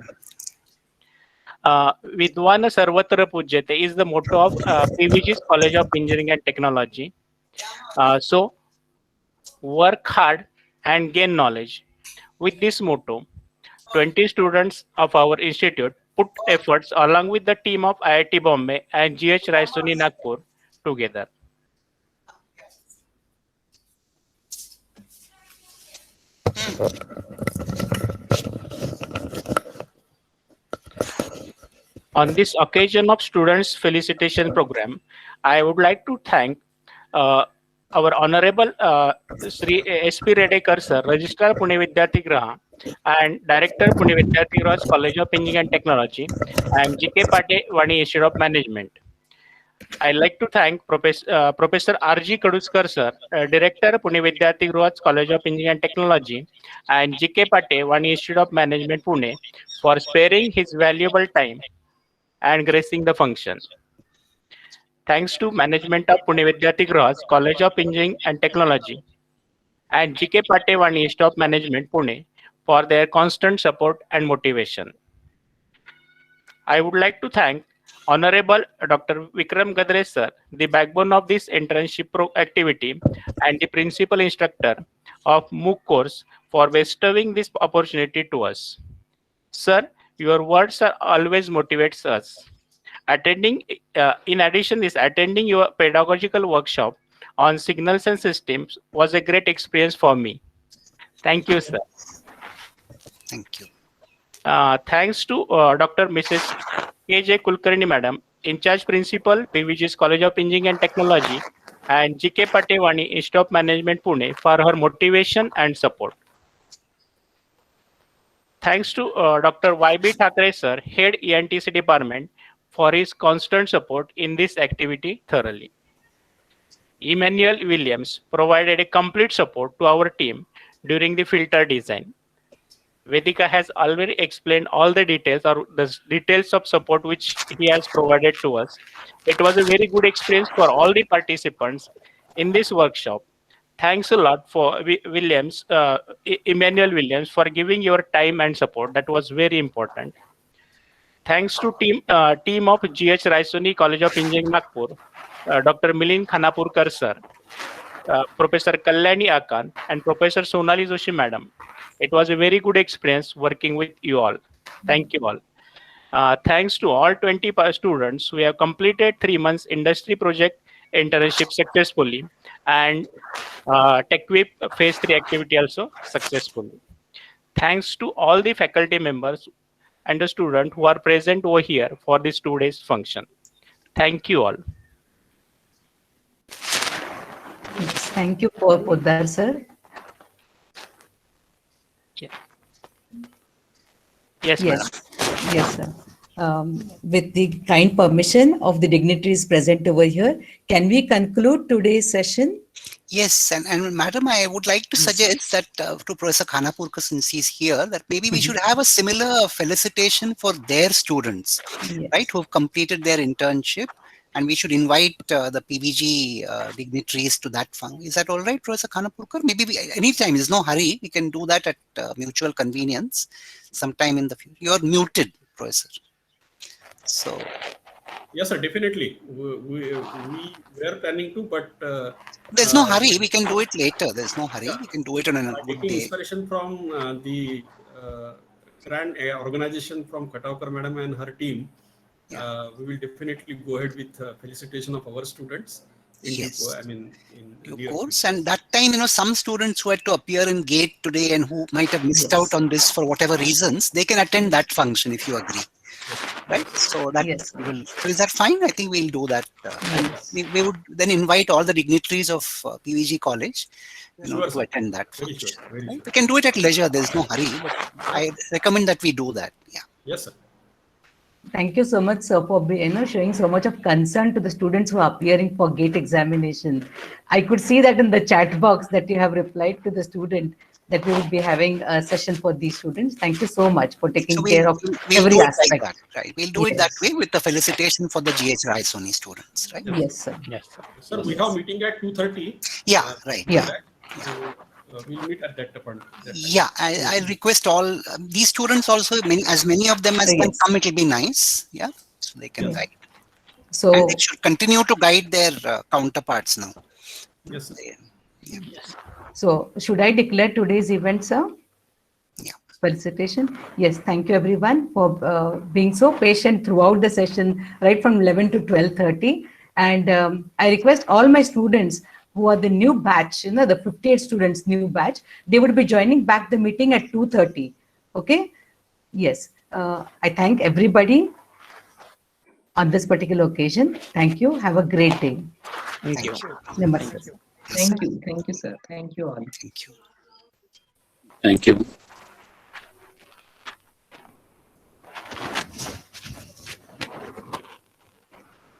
विद्वान सर्वत्र पूज्यते is the motto of PVG's College of Engineering and Technology. So work hard and gain knowledge. With this motto, 20 students of our institute put efforts along with the team of IIT Bombay and GH Raisoni Nagpur together. On this occasion of Students Felicitation Program, I would like to thank our Honorable Sri S.P. Redekar Sir, Registrar Pune Vidyarthi Graha and Director Pune Vidyarthi Graha College of Engineering and Technology and G.K. Pate Vani Institute of Management. I'd like to thank Professor R.G. Kaduskar Sir, Director Pune Vidyarthi Graha College of Engineering and Technology and G.K. Pate Vani Institute of Management Pune for sparing his valuable time and gracing the function. Thanks to management of Pune Vidyarthi Graha College of Engineering and Technology and G.K. Pate Vani Institute of Management Pune for their constant support and motivation. I would like to thank Honorable Dr. Vikram Gadre Sir, the backbone of this internship activity and the principal instructor of MOOC course for bestowing this opportunity to us. Sir, your words are always motivates us. In addition, attending your pedagogical workshop on signals and systems was a great experience for me. Thank you, sir. Thank you. Thanks to Dr. Mrs. K.J. Kulkarni Madam, in charge principal, PVG's College of Engineering and Technology, and G.K. Pate Vani Institute of Management Pune for her motivation and support. Thanks to Dr. Y.B. Thakre Sir, Head ENTC Department, for his constant support in this activity thoroughly. Emmanuel Williams provided a complete support to our team during the filter design. Vedika has already explained all the details or the details of support which he has provided to us. It was a very good experience for all the participants in this workshop. Thanks a lot for Emmanuel Williams for giving your time and support. That was very important. Thanks to team of GH Raisoni College of Engineering Nagpur, Dr. Milind Khanapurkar Sir, Professor Kalyani Akan, and Professor Sonali Joshi Madam. It was a very good experience working with you all. Thank you all. Thanks to all 20 students who have completed 3 months industry project internship successfully and TechWhip Phase 3 activity also successfully. Thanks to all the faculty members and the students who are present over here for this 2 days function. Thank you all. Yes, thank you for Poddar sir. Yeah. Yes, madam. Yes, sir. With the kind permission of the dignitaries present over here, can we conclude today's session? Yes, and madam, I would like to suggest that to Professor Khanapurkar, since he's here, that maybe we should have a similar felicitation for their students, right, who have completed their internship, and we should invite the PVG dignitaries to that function. Is that all right, Professor Khanapurkar? Maybe anytime, there's no hurry. We can do that at mutual convenience sometime in the future. You're muted, Professor. So. Yes, sir, definitely. We were planning to, but there's no hurry. We can do it later. There's no hurry. We can do it on a good taking day. Inspiration from the grand organization from Kataukar Madam and her team, we will definitely go ahead with felicitation of our students. Yes. In due course, and that time, some students who had to appear in gate today and who might have missed out on this for whatever reasons, they can attend that function if you agree. Right, so that so is that fine? I think we'll do that. We would then invite all the dignitaries of PVG College to attend that function. Right? We can do it at leisure. There's no hurry, but I recommend that we do that. Yeah. Yes, sir. Thank you so much, sir, for showing so much of concern to the students who are appearing for GATE examination. I could see that in the chat box that you have replied to the student that we would be having a session for these students. Thank you so much for taking So care of we'll every do it aspect. like that, right? We'll do it that way with the felicitation for the GHRI Sony students, right? Yes, sir. Yes, sir. Sir, we have meeting at 2:30. Yeah, right. Yeah. So, we'll meet at that point. Yeah, I request all these students also, as many of them as can Yes. come, it will be nice. Yeah, so they can Yeah. guide. So And they should continue to guide their counterparts now. Yes, sir. So should I declare today's event, sir? Yeah. Felicitation. Yes, thank you everyone for being so patient throughout the session, right from 11 to 12:30. And I request all my students who are the new batch, the 58 students new batch, they would be joining back the meeting at 2:30. Okay. Yes. I thank everybody on this particular occasion. Thank you. Have a great day. Thank you. Namaste. Thank you. Thank you, sir. Thank you all. Thank you. Thank you.